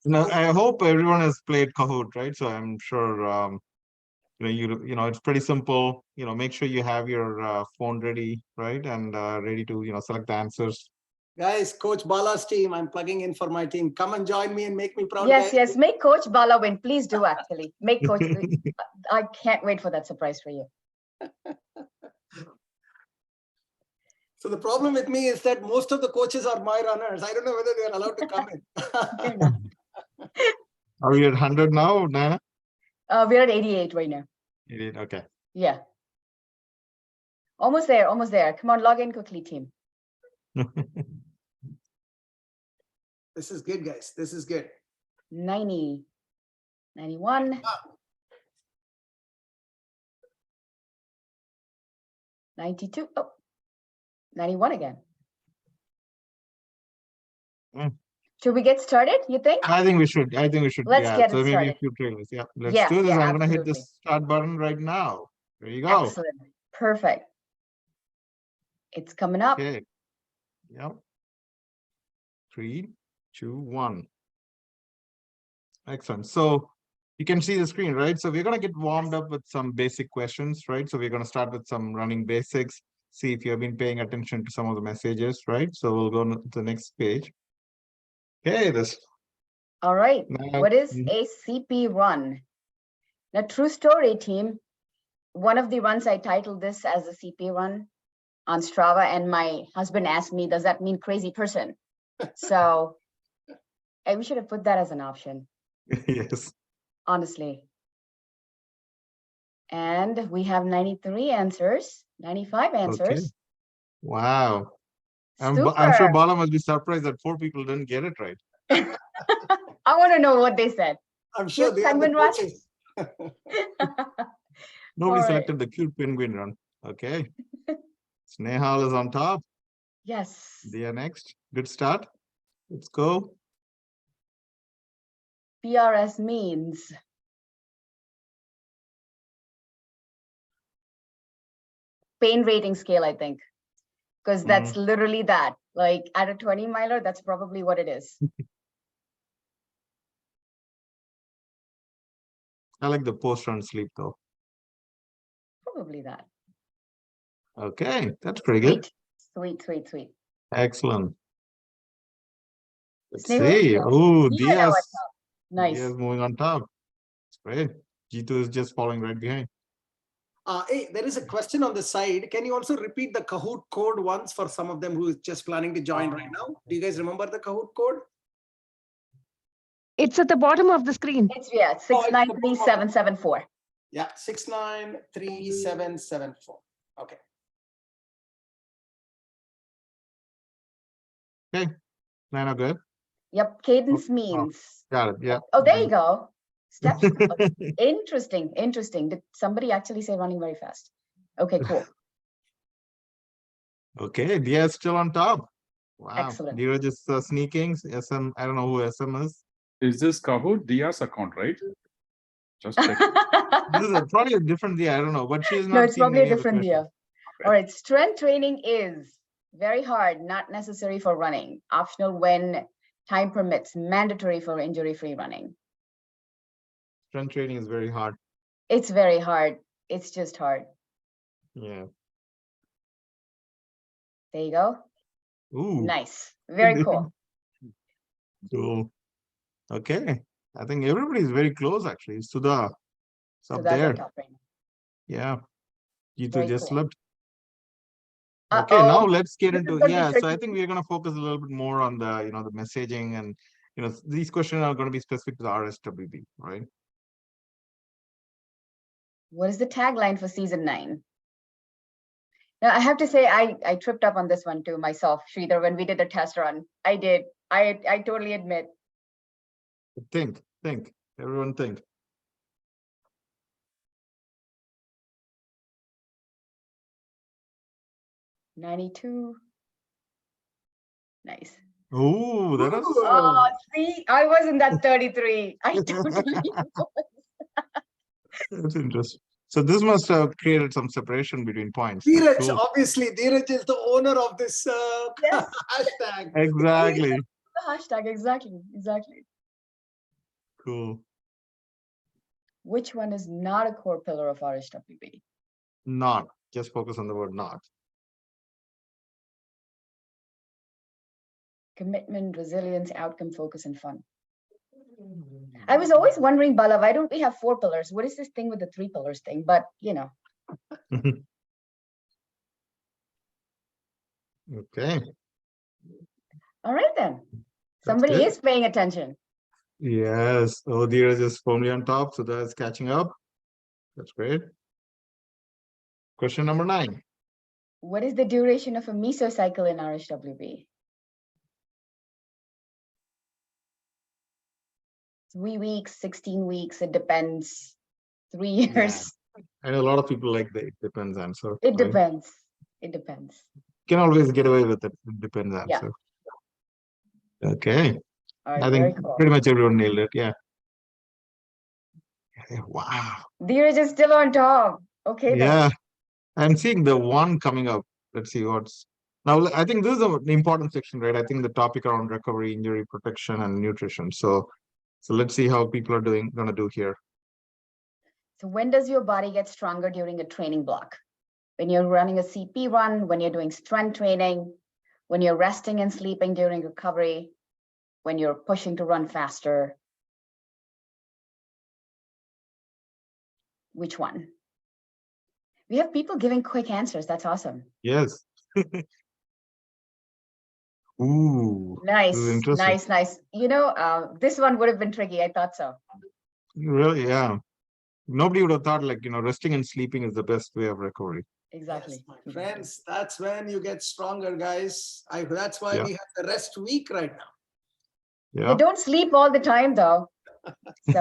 Now, I hope everyone has played Kahoot, right? So I'm sure, you know, it's pretty simple. You know, make sure you have your phone ready, right? And ready to, select the answers. Guys, Coach Bala's team, I'm plugging in for my team. Come and join me and make me proud. Yes, guys. yes, make Coach Bala win. Please do actually. Make Coach, I can't wait for that surprise for you. So the problem with me is that most of the coaches are my runners. I don't know whether they're allowed to come in. Fair enough. Are we at 100 now, Nana? We're at 88 right now. 88, okay. Yeah. Almost there, almost there. Come on, log in quickly, team. This is good, guys. This is good. 90, 91. 92. Oh, 91 again. Should we get started, you think? I think we should. Let's get so it maybe a started. few trailers. Yeah, let's Yeah, do this. yeah, I'm gonna hit the absolutely. start button right now. There you go. Excellent. Perfect. It's coming up. Okay. Yep. 3, 2, 1. Excellent. So you can see the screen, right? So we're gonna get warmed up with some basic questions, right? So we're gonna start with some running basics. See if you've been paying attention to some of the messages, right? So we'll go on to the next page. Okay, this. All right. Now- What is a CP run? Now, true story, team. One of the runs I titled this as a CP run on Strava, and my husband asked me, does that mean crazy person? So we should have put that as an option, Yes. honestly. And we have 93 answers, 95 answers. Wow. I'm Super. sure Bala must be surprised that 4 people didn't get it right. I want to know what they said. I'm sure Cute they are the penguin run? coaches. Nobody All right. selected the cute penguin run. Okay. Snehal is on top. Yes. They are next. Good start. Let's go. PRS means pain rating scale, I think, because that's literally that. Like at a 20 miler, that's probably what it is. I like the post-run sleep though. Probably that. Okay, that's pretty good. Sweet, sweet, sweet. Excellent. Let's Snehal, see. Oh, you are now at Diaz. top. Nice. Diaz moving on top. It's great. G2 is just following right behind. Hey, there is a question on the side. Can you also repeat the Kahoot code once for some of them who is just planning to join right now? Do you guys remember the Kahoot code? It's at the bottom of the screen. It's 693774. Yeah, 693774. Okay. Okay. Nana, good. Yep, cadence means. Got it. Yeah. Oh, there you go. Steps. Interesting, interesting. Did somebody actually say running very fast? Okay, cool. Okay, Diaz still on top. Wow. Excellent. Dheeraj is sneaking. SM, I don't know who SM is. Is this Kahoot Dia's account, right? Just check. This is probably a different Dia. I don't know, but she's not. No, it's seen probably a any of the different questions. year. All right, strength training is very hard, not necessary for running, optional when time permits, mandatory for injury-free running. Strength training is very hard. It's very hard. It's just hard. Yeah. There you go. Ooh. Nice. Very cool. Cool. Okay. I think everybody is very close actually. Sudha, it's So up that's our there. top right now. Yeah. You two Very just cool. slept. Okay, Uh-oh. now let's get This is into, gonna be yeah, so I tricky. think we're going to focus a little bit more on the, the messaging and, these questions are going to be specific to the RSWB, right? What is the tagline for season 9? Now, I have to say, I tripped up on this one too myself, Sridhar, when we did the test run. I did. I totally admit. Think, everyone think. '92. Nice. Oh, that is. Oh, see, I was in that 33. I totally was. That's interesting. So this must have created some separation between points. That's Dheeraj, cool. obviously, Dheeraj is the owner of this Yes. hashtag. Exactly. The hashtag, exactly. Cool. Which one is not a core pillar of RHWB? Not. Just focus on the word not. Commitment, resilience, outcome, focus, and fun. I was always wondering, Bala, why don't we have 4 pillars? What is this thing with the 3 pillars thing? But, Okay. All right then. That's Somebody good. is paying attention. Yes. Oh, Dheeraj is firmly on top. So that's catching up. That's great. Question number 9. What is the duration of a mesocycle in RHWB? 3 weeks, 16 weeks, it depends. 3 years. I know a lot of people like the it depends answer. It right? depends. It depends. Can always get away with it. It depends Yeah. answer. Okay. All right, I very think cool. pretty much everyone nailed it. Yeah. Wow. Dheeraj is still on top. Okay then. Yeah. I'm seeing the one coming up. Let's see what's now. I think this is an important section, right? I think the topic around recovery, injury protection, and nutrition. So let's see how people are gonna do here. So when does your body get stronger during a training block? When you're running a CP run, when you're doing strength training, when you're resting and sleeping during recovery, when you're pushing to run faster. Which one? We have people giving quick answers. That's awesome. Yes. Ooh. Nice, This is interesting. nice. This one would have been tricky. I thought so. Really, yeah. Nobody would have thought resting and sleeping is the best way of recovery. Exactly. Yes, my friends, that's when you get stronger, guys. That's why Yeah. we have the rest week right now. You Yeah. don't sleep all the time though. So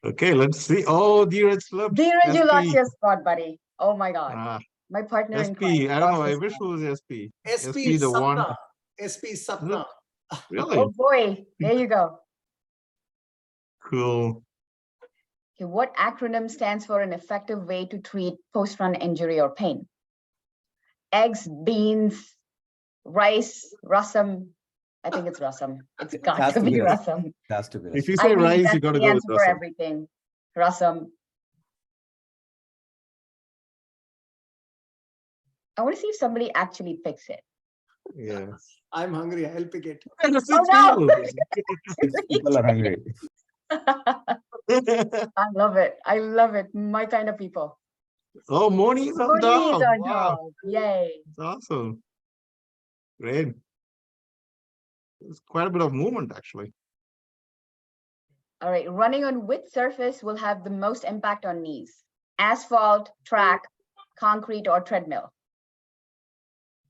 Okay, let's see. Oh, Dheeraj slept. Dheeraj, you lost SP. your spot, buddy. Oh my God. Ah, My partner in SP. crime I don't lost know. I his wish it spot. was SP. SP the one. Sapna. SP Sapna. Really Oh boy, there you go. cool. Okay, what acronym stands for an effective way to treat post-run injury or pain? Eggs, beans, rice, rasam. I think it's rasam. It's got Has to to be be rasam. Has to be. If you I say mean, rice, that's you got to the go with answer for rasam. everything. Rasam. I want to see if somebody actually picks it. Yeah. I'm hungry. I'll pick it. Oh no! People are hungry. I love it. I love it. My kind of people. Oh, Moni's on Moni is top. on Wow, top. Yay. that's awesome. Great. There's quite a bit of movement actually. All right. Running on which surface will have the most impact on knees? Asphalt, track, concrete, or treadmill?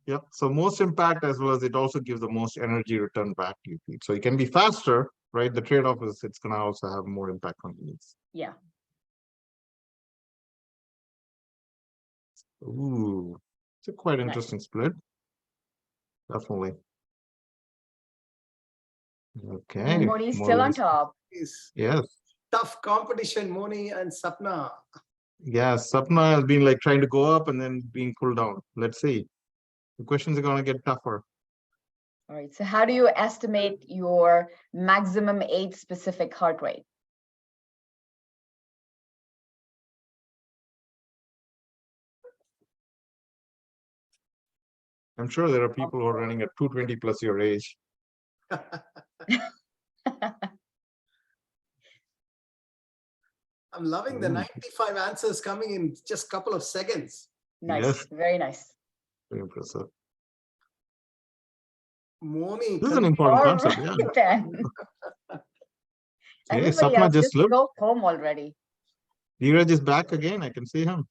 Yep. So most impact as well as it also gives the most energy return back to your feet. So it can be faster, right? The trade-off is it's gonna also have more impact on the knees. Yeah. Ooh, it's a quite Nice. interesting split. Definitely. Okay. Moni's still on Moni's- top. It's Yes. tough competition, Moni and Sapna. Yeah, Sapna has been like trying to go up and then being pulled down. Let's see. The questions are gonna get tougher. All right. So how do you estimate your maximum age-specific heart rate? I'm sure there are people who are running at 220 plus your age. I'm loving the Ooh. 95 answers coming in just a couple of seconds. Nice. Yes. Very nice. Very impressive. Moni, This is an important All concept. right, Yeah. then. Okay, Everybody Sapna else, just just looked. go home already. Dheeraj is back again. I can see him.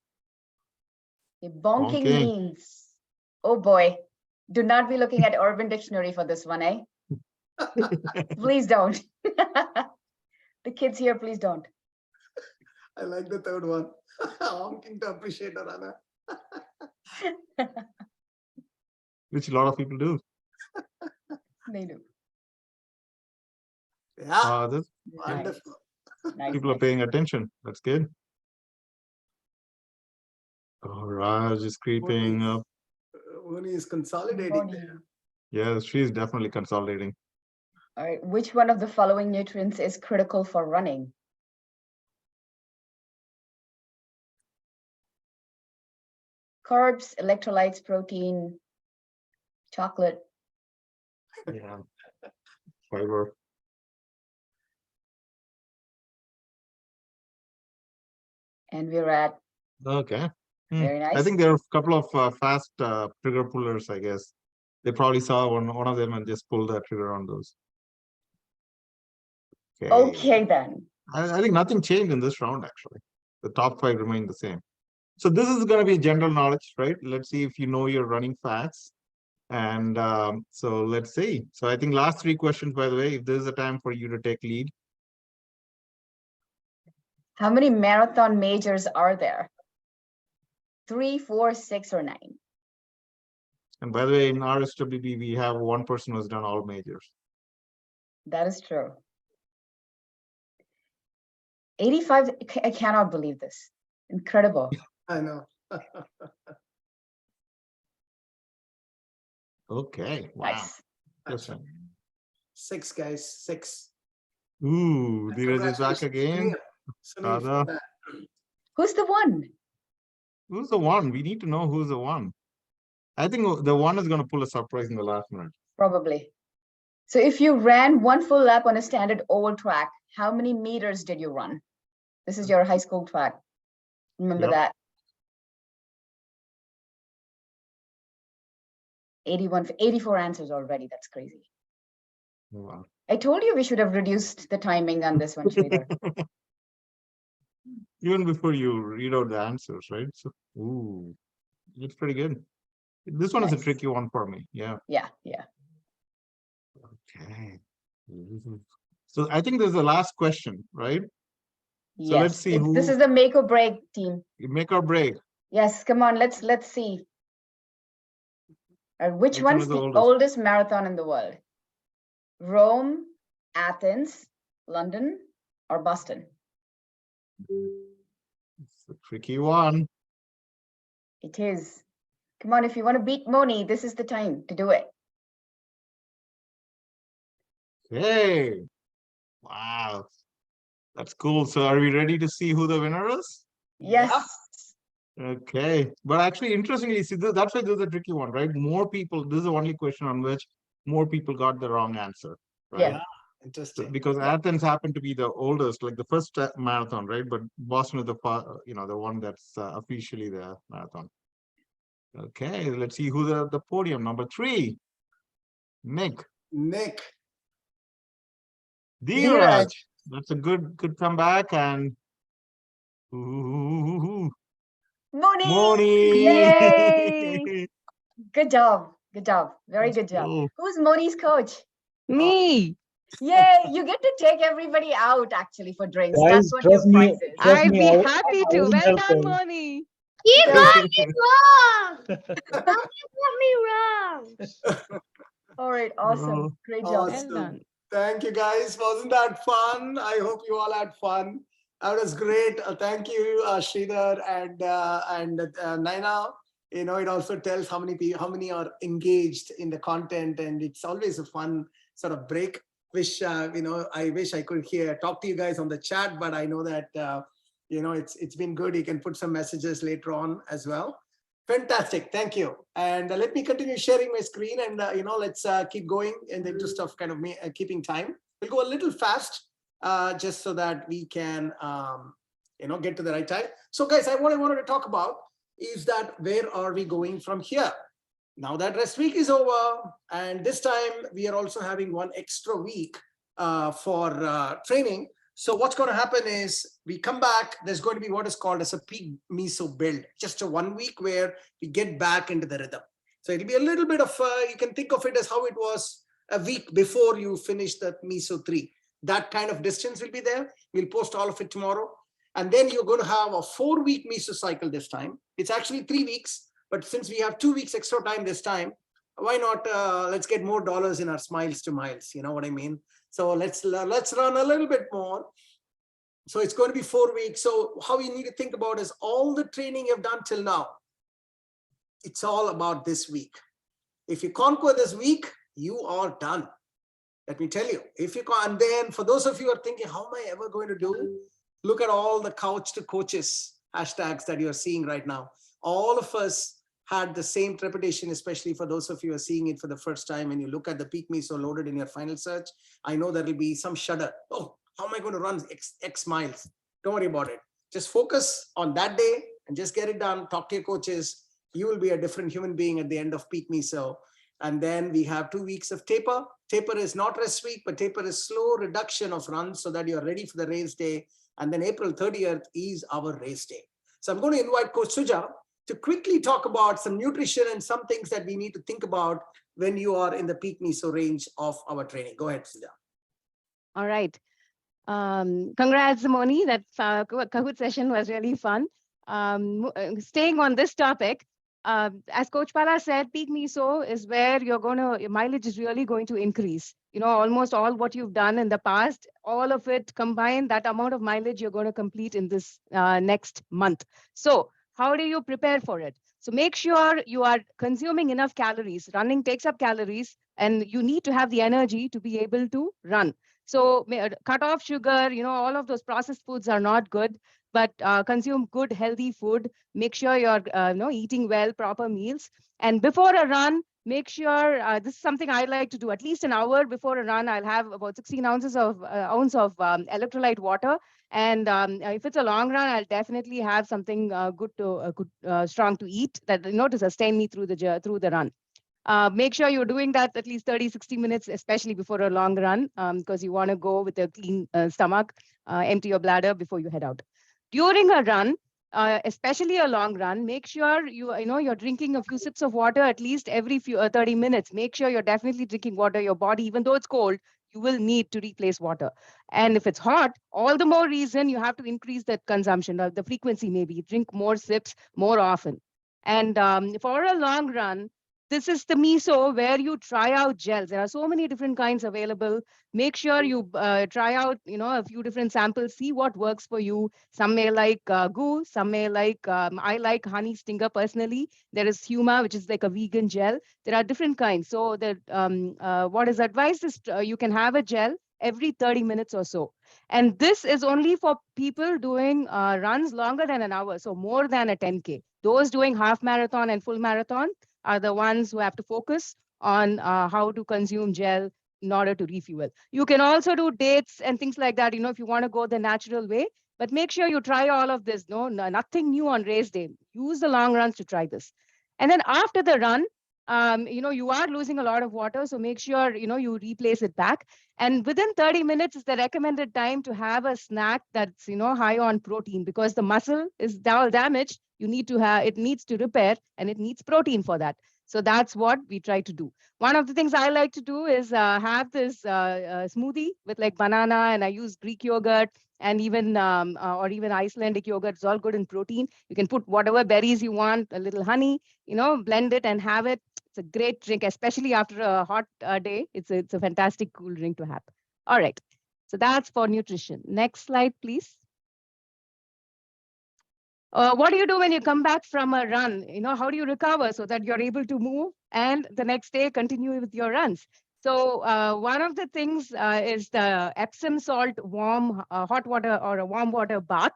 Okay, bonking Okay. means, oh boy, do not be looking at Urban Dictionary for this one, eh? Please don't. The kids here, please don't. I like the third one. Honking to appreciate a runner. Which a lot of people do. They do. Yeah, This wonderful. Nice, people are nice. paying attention. That's good. Oh, Raj is creeping up. Moni is consolidating Moni. there. Yes, she's definitely consolidating. All right, which one of the following nutrients is critical for running? Carbs, electrolytes, protein, chocolate. Yeah. Fiber. And we're at, Okay. very I nice. think there are a couple of fast trigger pullers, I guess. They probably saw one of them and just pulled that trigger on those. Okay, then. I think nothing changed in this round, actually. The top 5 remain the same. So this is going to be general knowledge, right? Let's see if you know your running facts. And so let's see. So I think last 3 questions, by the way, if there's a time for you to take lead. How many marathon majors are there? 3, 4, 6, or 9? And by the way, in RHWB, we have one person who's done all majors. That is true. 85, I cannot believe this. Incredible. I know. Okay. Wow. Nice. Listen. 6 guys, 6. Ooh, Dheeraj is back Congratulations, again. Sunil, for Radha. that. Who's the one? Who's the one? We need to know who's the one. I think the one is going to pull a surprise in the last minute. Probably. So if you ran one full lap on a standard oval track, how many meters did you run? This is your high school track. Remember Yep. that. 84 answers already. That's crazy. Wow. I told you we should have reduced the timing on this one, Sridhar. Even before you read out the answers, right? So, ooh, it's pretty good. This one is a Nice. tricky one for me. Yeah. Yeah, yeah. Okay. So I think this is the last question, right? So Yes. let's see who This is the make or break team. make or break. Yes, come on, let's see. Which Which one one's is the the oldest? oldest marathon in the world? Rome, Athens, London, or Boston? It's a tricky one. It is. Come on, if you want to beat Moni, this is the time to do it. Hey, wow, that's cool. So are we ready to see who the winner is? Yes. Okay, but actually, interestingly, see, that's why this is a tricky one, right? More people, this is the only question on which more people got the wrong answer, right? Yeah. Interesting. Because Athens happened to be the oldest, like the first marathon, right? But Boston is the the one that's officially the marathon. Okay, let's see who's at the podium. Number 3, Nick. Nick. Dheeraj. That's a good comeback. And ooh, Moni! Moni. Yay! Good job. Good job. Very Let's good job. go. Who's Moni's coach? Me! Yay, you get to take everybody out actually for drinks. Guys, That's what your trust me, prize is. trust I'd me, be I happy I to. won't Well help done, him. Moni. You So- got me wrong. You got me wrong. All right, awesome. Great job. Well done. Thank you guys. Wasn't that fun? I hope you all had fun. That was great. Thank you, Sridhar and Naina. You know, it also tells how many people, how many are engaged in the content, and it's always a fun sort of break. Wish you know, I wish I could talk to you guys on the chat, but I know that you know it's been good. You can put some messages later on as well. Fantastic, thank you. And let me continue sharing my screen, and you know, let's keep going in the interest of kind of keeping time. We'll go a little fast. Just so that we can, you know, get to the right time. So guys, what I wanted to talk about is that where are we going from here? Now that rest week is over, and this time we are also having one extra week for training. So what's going to happen is we come back, there's going to be what is called as a peak meso build, just a 1 week where we get back into the rhythm. So it'll be a little bit of, you can think of it as how it was a week before you finish the meso 3. That kind of distance will be there. We'll post all of it tomorrow. And then you're going to have a 4-week meso cycle this time. It's actually 3 weeks, but since we have 2 weeks extra time this time, why not let's get more dollars in our smiles to miles, you know what I mean? So let's run a little bit more. So it's going to be 4 weeks. So how you need to think about is all the training you've done till now. It's all about this week. If you conquer this week, you are done. Let me tell you, if you can, and then for those of you who are thinking, how am I ever going to do? Look at all the couch to coaches hashtags that you're seeing right now. All of us had the same trepidation, especially for those of you who are seeing it for the first time. And you look at the peak meso loaded in your final search, I know there will be some shudder. Oh, how am I going to run X miles? Don't worry about it. Just focus on that day and just get it done. Talk to your coaches. You will be a different human being at the end of peak meso. And then we have 2 weeks of taper. Taper is not rest week, but taper is slow reduction of runs so that you're ready for the race day. And then April 30th is our race day. So I'm going to invite Coach Suja to quickly talk about some nutrition and some things that we need to think about when you are in the peak meso range of our training. Go ahead, Suja. All right. Congrats, Moni. That Kahoot session was really fun. Staying on this topic, as Coach Pala said, peak meso is where your mileage is really going to increase. You know, almost all what you've done in the past, all of it combined, that amount of mileage you're going to complete in this next month. So how do you prepare for it? So make sure you are consuming enough calories. Running takes up calories, and you need to have the energy to be able to run. So cut off sugar, you know, all of those processed foods are not good, but consume good, healthy food. Make sure you're eating well, proper meals. And before a run, make sure, this is something I like to do, at least an hour before a run, I'll have about 16 ounce of electrolyte water. And if it's a long run, I'll definitely have something strong to eat that, to sustain me through the run. Make sure you're doing that at least 30, 60 minutes, especially before a long run, because you want to go with a clean stomach, empty your bladder before you head out. During a run, especially a long run, make sure you're drinking a few sips of water at least every 30 minutes. Make sure you're definitely drinking water. Your body, even though it's cold, you will need to replace water. And if it's hot, all the more reason you have to increase that consumption, the frequency maybe. Drink more sips more often. And for a long run, this is the meso where you try out gels. There are so many different kinds available. Make sure you try out, a few different samples, see what works for you. Some may like goo, some may like, I like honey stinger personally. There is Huma, which is like a vegan gel. There are different kinds. So what is advised is you can have a gel every 30 minutes or so. And this is only for people doing runs longer than an hour, so more than a 10K. Those doing half marathon and full marathon are the ones who have to focus on how to consume gel in order to refuel. You can also do dates and things like that, if you want to go the natural way, but make sure you try all of this. No, nothing new on race day. Use the long runs to try this. And then after the run, you are losing a lot of water, so make sure, you replace it back. And within 30 minutes is the recommended time to have a snack that's, high on protein, because the muscle is damaged. It needs to repair, and it needs protein for that. So that's what we try to do. One of the things I like to do is have this smoothie with like banana, and I use Greek yogurt and even or even Icelandic yogurt. It's all good in protein. You can put whatever berries you want, a little honey, blend it and have it. It's a great drink, especially after a hot day. It's a fantastic cool drink to have. All right. So that's for nutrition. Next slide, please. What do you do when you come back from a run? How do you recover so that you're able to move and the next day continue with your runs? So one of the things is the Epsom salt warm hot water or a warm water bath.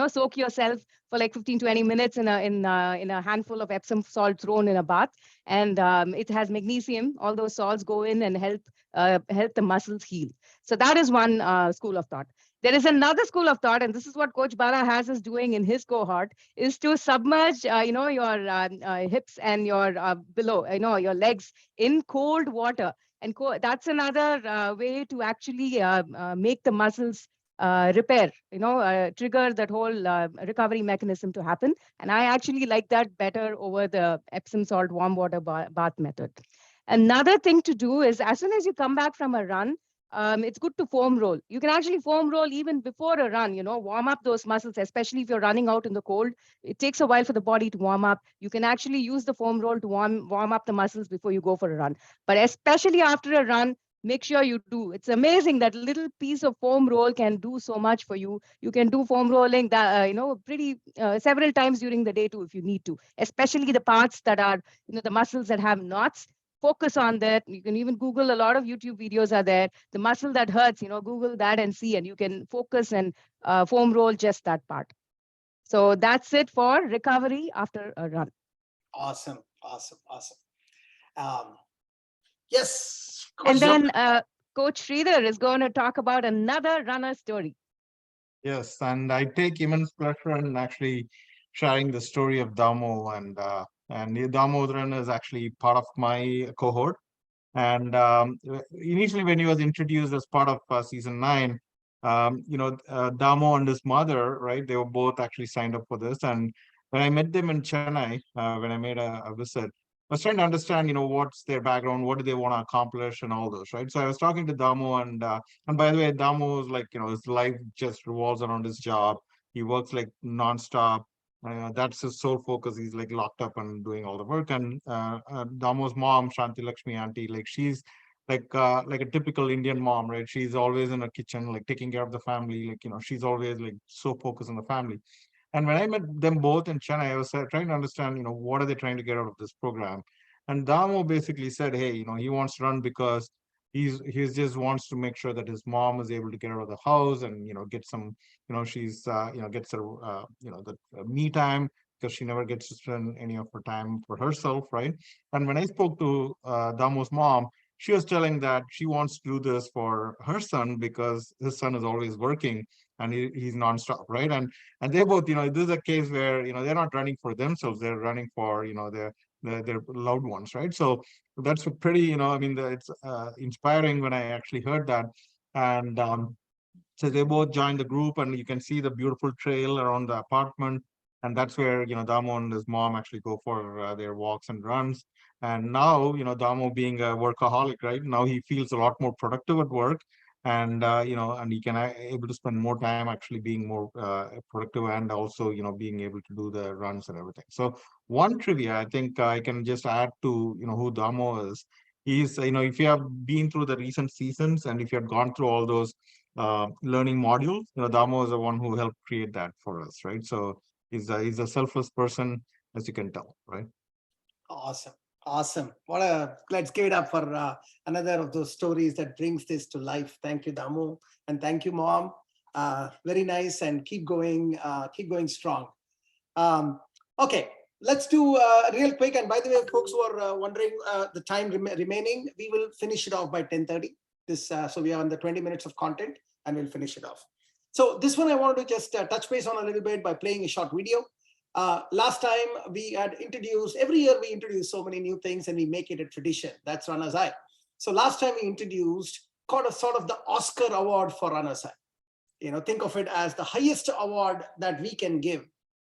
Soak yourself for like 15-20 minutes in a handful of Epsom salt thrown in a bath, and it has magnesium. All those salts go in and help the muscles heal. So that is one school of thought. There is another school of thought, and this is what Coach Bala has us doing in his cohort, is to submerge, your hips and your below, your legs in cold water. And that's another way to actually make the muscles repair, trigger that whole recovery mechanism to happen. And I actually like that better over the Epsom salt warm water bath method. Another thing to do is as soon as you come back from a run, it's good to foam roll. You can actually foam roll even before a run, warm up those muscles, especially if you're running out in the cold. It takes a while for the body to warm up. You can actually use the foam roll to warm up the muscles before you go for a run. But especially after a run, make sure you do. It's amazing that little piece of foam roll can do so much for you. You can do foam rolling that, pretty several times during the day too, if you need to, especially the parts that are, the muscles that have knots. Focus on that. You can even Google, a lot of YouTube videos are there. The muscle that hurts, Google that and see, and you can focus and foam roll just that part. So that's it for recovery after a run. Awesome. Yes. And then Coach Sridhar is going to talk about another runner story. Yes, and I take immense pleasure in actually sharing the story of Damo, and Damodharan is actually part of my cohort. And initially, when he was introduced as part of season 9, Damo and his mother, right? They were both actually signed up for this. And when I met them in Chennai, when I made a visit, I was trying to understand, what's their background, what do they want to accomplish, and all those, right? So I was talking to Damo, and by the way, Damo is like, his life just revolves around his job. He works like nonstop. That's his sole focus. He's like locked up and doing all the work. And Damo's mom, Shanti Lakshmi auntie, like she's like a typical Indian mom, right? She's always in the kitchen, like taking care of the family. Like, she's always like so focused on the family. And when I met them both in Chennai, I was trying to understand, what are they trying to get out of this program? And Damo basically said, hey, he wants to run because he just wants to make sure that his mom is able to get out of the house and, get some, she's, gets her, the me time, because she never gets to spend any of her time for herself, right? And when I spoke to Damo's mom, she was telling that she wants to do this for her son because his son is always working and he's nonstop, right? And they both, this is a case where, they're not running for themselves, they're running for, their loved ones, right? So that's a pretty, I mean, it's inspiring when I actually heard that. And so they both joined the group, and you can see the beautiful trail around the apartment. And that's where, Damo and his mom actually go for their walks and runs. And now, Damo being a workaholic, right? Now he feels a lot more productive at work. And, and he can able to spend more time actually being more productive, and also, being able to do the runs and everything. So one trivia, I think I can just add to, who Damo is. He's, if you have been through the recent seasons and if you have gone through all those learning modules, Damo is the one who helped create that for us, right? So he's a selfless person, as you can tell, right? Awesome. Let's give it up for another of those stories that brings this to life. Thank you, Damu. And thank you, Mom. Very nice, and keep going strong. Okay, let's do real quick. And by the way, folks who are wondering the time remaining, we will finish it off by 10:30. So we are on the 20 minutes of content, and we'll finish it off. So this one I wanted to just touch base on a little bit by playing a short video. Last time we had introduced, every year we introduce so many new things and we make it a tradition. That's Runner's Eye. So last time we introduced sort of the Oscar award for Runner's Eye. Think of it as the highest award that we can give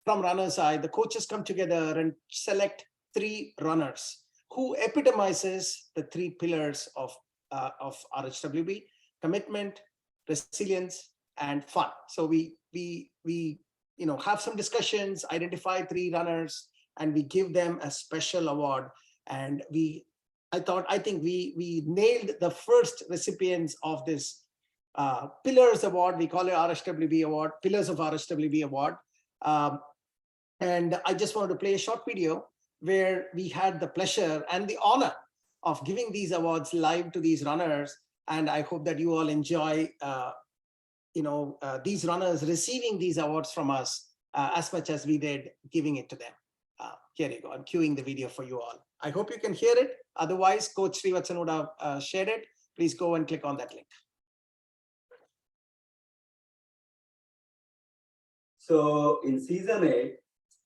from Runner's Eye. The coaches come together and select 3 runners who epitomizes the 3 pillars of RHWB: commitment, resilience, and fun. So we have some discussions, identify 3 runners, and we give them a special award. And I think we nailed the first recipients of this Pillars Award. We call it RHWB Award, Pillars of RHWB Award. And I just wanted to play a short video where we had the pleasure and the honor of giving these awards live to these runners. And I hope that you all enjoy, these runners receiving these awards from us as much as we did giving it to them. Here you go. I'm cueing the video for you all. I hope you can hear it. Otherwise, Coach Srivatsan would have shared it. Please go and click on that link. So in season 8,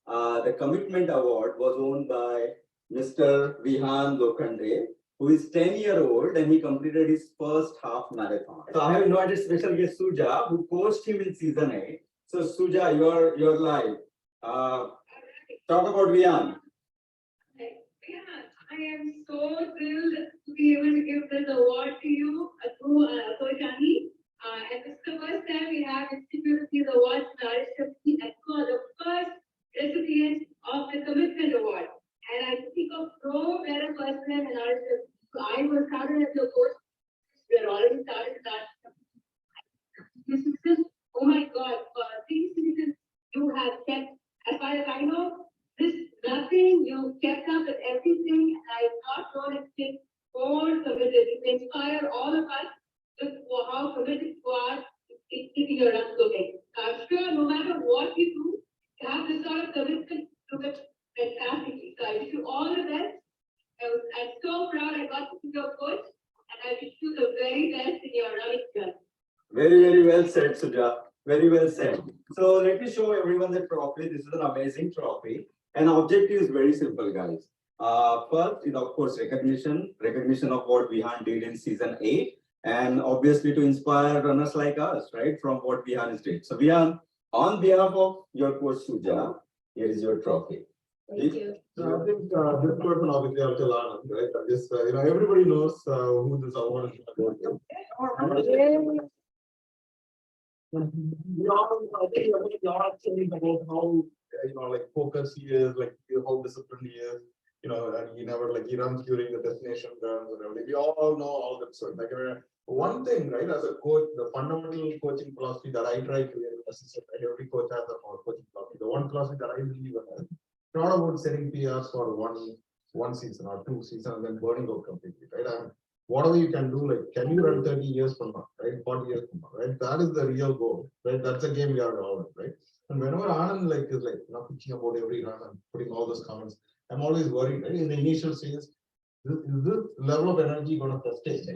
the commitment award was won by Mr. Vihan Lokhande, who is 10-year-old and he completed his first half marathon. So I have invited special guest Suja, who coached him in season 8. So Suja, you're live. Talk about Vihan. I am so thrilled to be able to give this award to you, to Coach Ani. And it's the first time we have instituted these awards in RHWB and for the first recipient of the Commitment Award. And I think of no better person in RHWB. So I was started as your coach. We're already started that. This is just, oh my God, 3 seasons you have kept, as far as I know, this nothing, you kept up with everything. And I not known it been more committed. You inspire all of us with how committed you are in keeping your runs going. I'm sure no matter what you do, you have this sort of commitment to it fantastically. So I wish you all the best. I'm so proud I got to be your coach, and I wish you the very best in your running journey. Very, very well said, Suja. Very well said. So let me show everyone the trophy. This is an amazing trophy. And objective is very simple, guys. First is, of course, recognition of what Vihan did in season 8. And obviously to inspire runners like us, right, from what Vihan has did. So Vihan, on behalf of your coach Suja, here is your trophy. Thank you. So I think this person obviously I'll tell Anand, right? Just everybody knows who this award is going to. We all, I think we are saying about how like focused he is, like how disciplined he is, and he never he runs during the destination runs and everything. We all know all that stuff. Like one thing, right? As a coach, the fundamental coaching philosophy that I try to assist, right? Every coach has a coaching philosophy. The one philosophy that I believe in is not about setting PRs for one season or 2 seasons and then burning out completely, right? Whatever you can do, like, can you run 30 years from now, right? 40 years from now, right? That is the real goal, right? That's the game we are all in, right? And whenever Anand is pitching about every run and putting all those comments, I'm always worried, right? In the initial stages, is this level of energy going to sustain?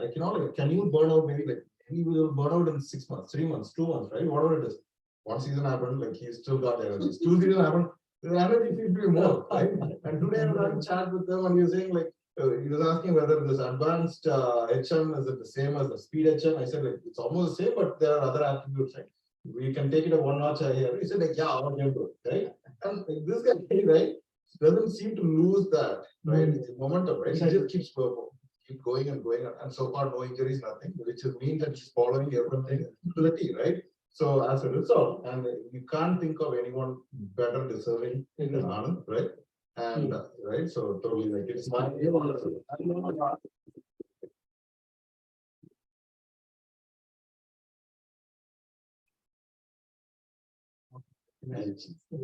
Can you burn out maybe he will burn out in 6 months, 3 months, 2 months, right? Whatever it is. One season happened, he's still got energy. 2 seasons happened, the energy seems to be more, right? And today I'm having a chat with them and you're saying he was asking whether this advanced HM is it the same as the speed HM. I said it's almost the same, but there are other attributes, right? We can take it a 1 notch higher. He said yeah, I want to, right? And this guy, right, doesn't seem to lose that, right? Momentum, right? He just keeps going and going, and so far no injuries, nothing, which means that he's following everything to the T, right? So as a result, and you can't think of anyone better deserving than Anand, right? And right, so totally it's my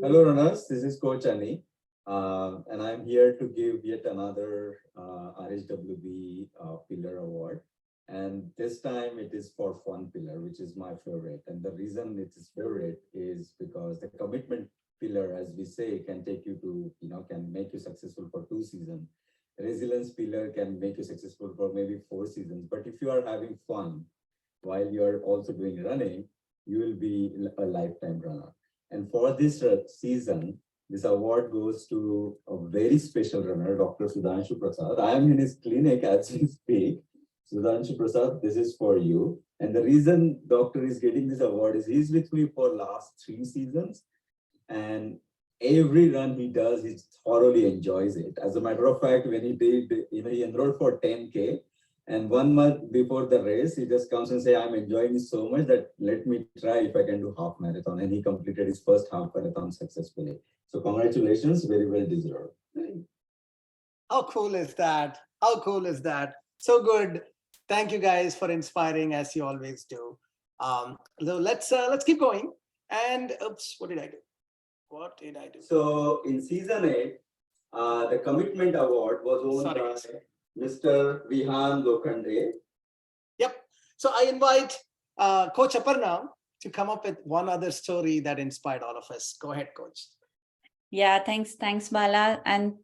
Hello runners, this is Coach Ani, and I'm here to give yet another RHWB pillar award. And this time it is for fun pillar, which is my favorite. And the reason it is favorite is because the commitment pillar, as we say, can take you to, can make you successful for 2 seasons. Resilience pillar can make you successful for maybe 4 seasons. But if you are having fun while you're also doing running, you will be a lifetime runner. And for this season, this award goes to a very special runner, Dr. Sudhanshu Prasad. I am in his clinic as we speak. Sudhanshu Prasad, this is for you. And the reason doctor is getting this award is he's with me for last 3 seasons. And every run he does, he thoroughly enjoys it. As a matter of fact, when he did, he enrolled for 10K. And 1 month before the race, he just comes and say, I'm enjoying it so much that let me try if I can do half marathon. And he completed his first half marathon successfully. So congratulations, very well deserved. How cool is that? How cool is that? So good. Thank you guys for inspiring as you always do. So let's keep going. And oops, what did I do? What did I do? So in season 8, the commitment award was owned Sorry. by Mr. Vihan Lokhande. Yep. So I invite Coach Aparna to come up with one other story that inspired all of us. Go ahead, Coach. Yeah, thanks, Bala. And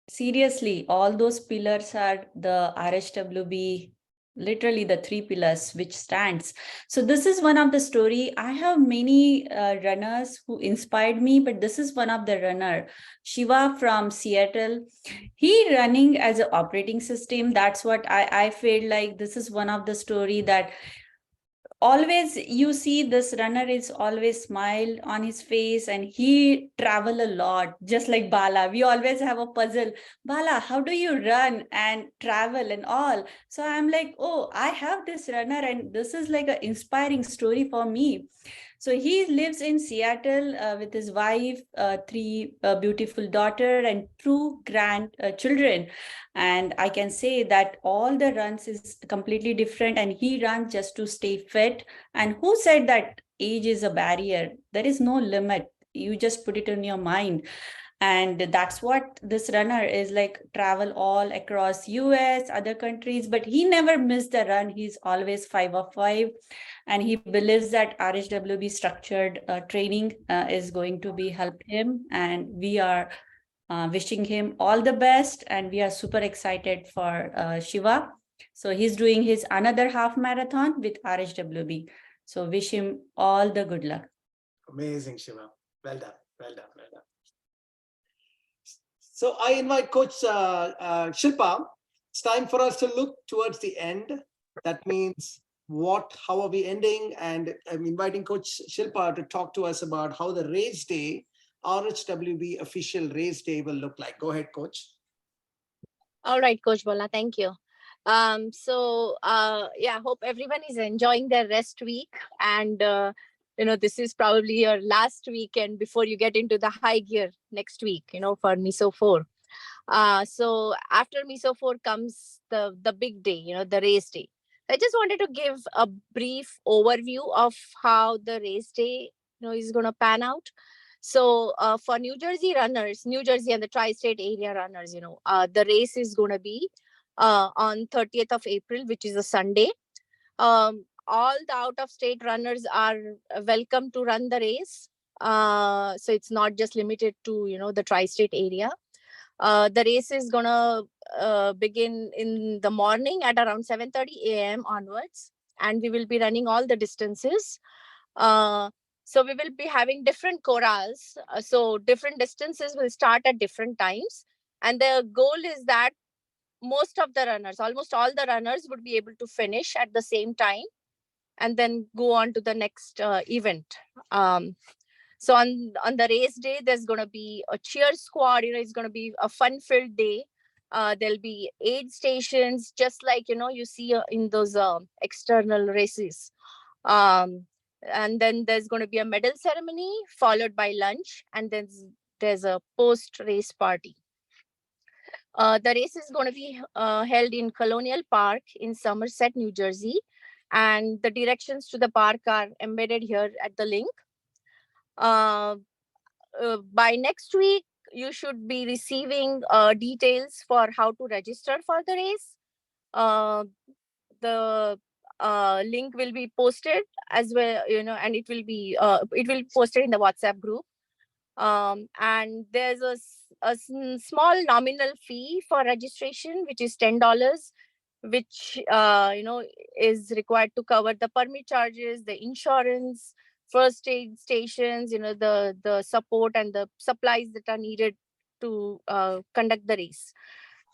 seriously, all those pillars are the RHWB, literally the 3 pillars which stands. So this is one of the story. I have many runners who inspired me, but this is one of the runner, Shiva from Seattle. He running as an operating system. That's what I feel like. This is one of the story that always you see this runner is always smile on his face, and he travel a lot, just like Bala. We always have a puzzle. Bala, how do you run and travel and all? So I'm like, oh, I have this runner, and this is like an inspiring story for me. So he lives in Seattle with his wife, 3 beautiful daughter and 2 grandchildren. And I can say that all the runs is completely different, and he runs just to stay fit. And who said that age is a barrier? There is no limit. You just put it in your mind. And that's what this runner is like, travel all across US, other countries, but he never missed the run. He's always 5 of 5. And he believes that RHWB structured training is going to be help him. And we are wishing him all the best, and we are super excited for Shiva. So he's doing his another half marathon with RHWB. So wish him all the good luck. Amazing, Shiva. Well done. Well done. Well done. So I invite Coach Shilpa. It's time for us to look towards the end. That means how are we ending? And I'm inviting Coach Shilpa to talk to us about how the race day, RHWB official race day will look like. Go ahead, Coach. All right, Coach Bola, thank you. Yeah, hope everyone is enjoying their rest week. And, this is probably your last weekend before you get into the high gear next week, for MISO 4. So after MISO 4 comes the big day, the race day. I just wanted to give a brief overview of how the race day, is going to pan out. So for New Jersey runners, New Jersey and the tri-state area runners, the race is going to be on 30th of April, which is a Sunday. All the out-of-state runners are welcome to run the race. So it's not just limited to, the tri-state area. The race is going to begin in the morning at around 7:30 a.m. onwards, and we will be running all the distances. So we will be having different corrals. So different distances will start at different times. And the goal is that most of the runners, almost all the runners, would be able to finish at the same time and then go on to the next event. So on the race day, there's going to be a cheer squad. It's going to be a fun-filled day. There'll be aid stations, just like, you see in those external races. And then there's going to be a medal ceremony followed by lunch. And then there's a post-race party. The race is going to be held in Colonial Park in Somerset, New Jersey. And the directions to the park are embedded here at the link. By next week, you should be receiving details for how to register for the race. The link will be posted as well, and it will be posted in the WhatsApp group. And there's a small nominal fee for registration, which is $10, which is required to cover the permit charges, the insurance, first aid stations, the support and the supplies that are needed to conduct the race.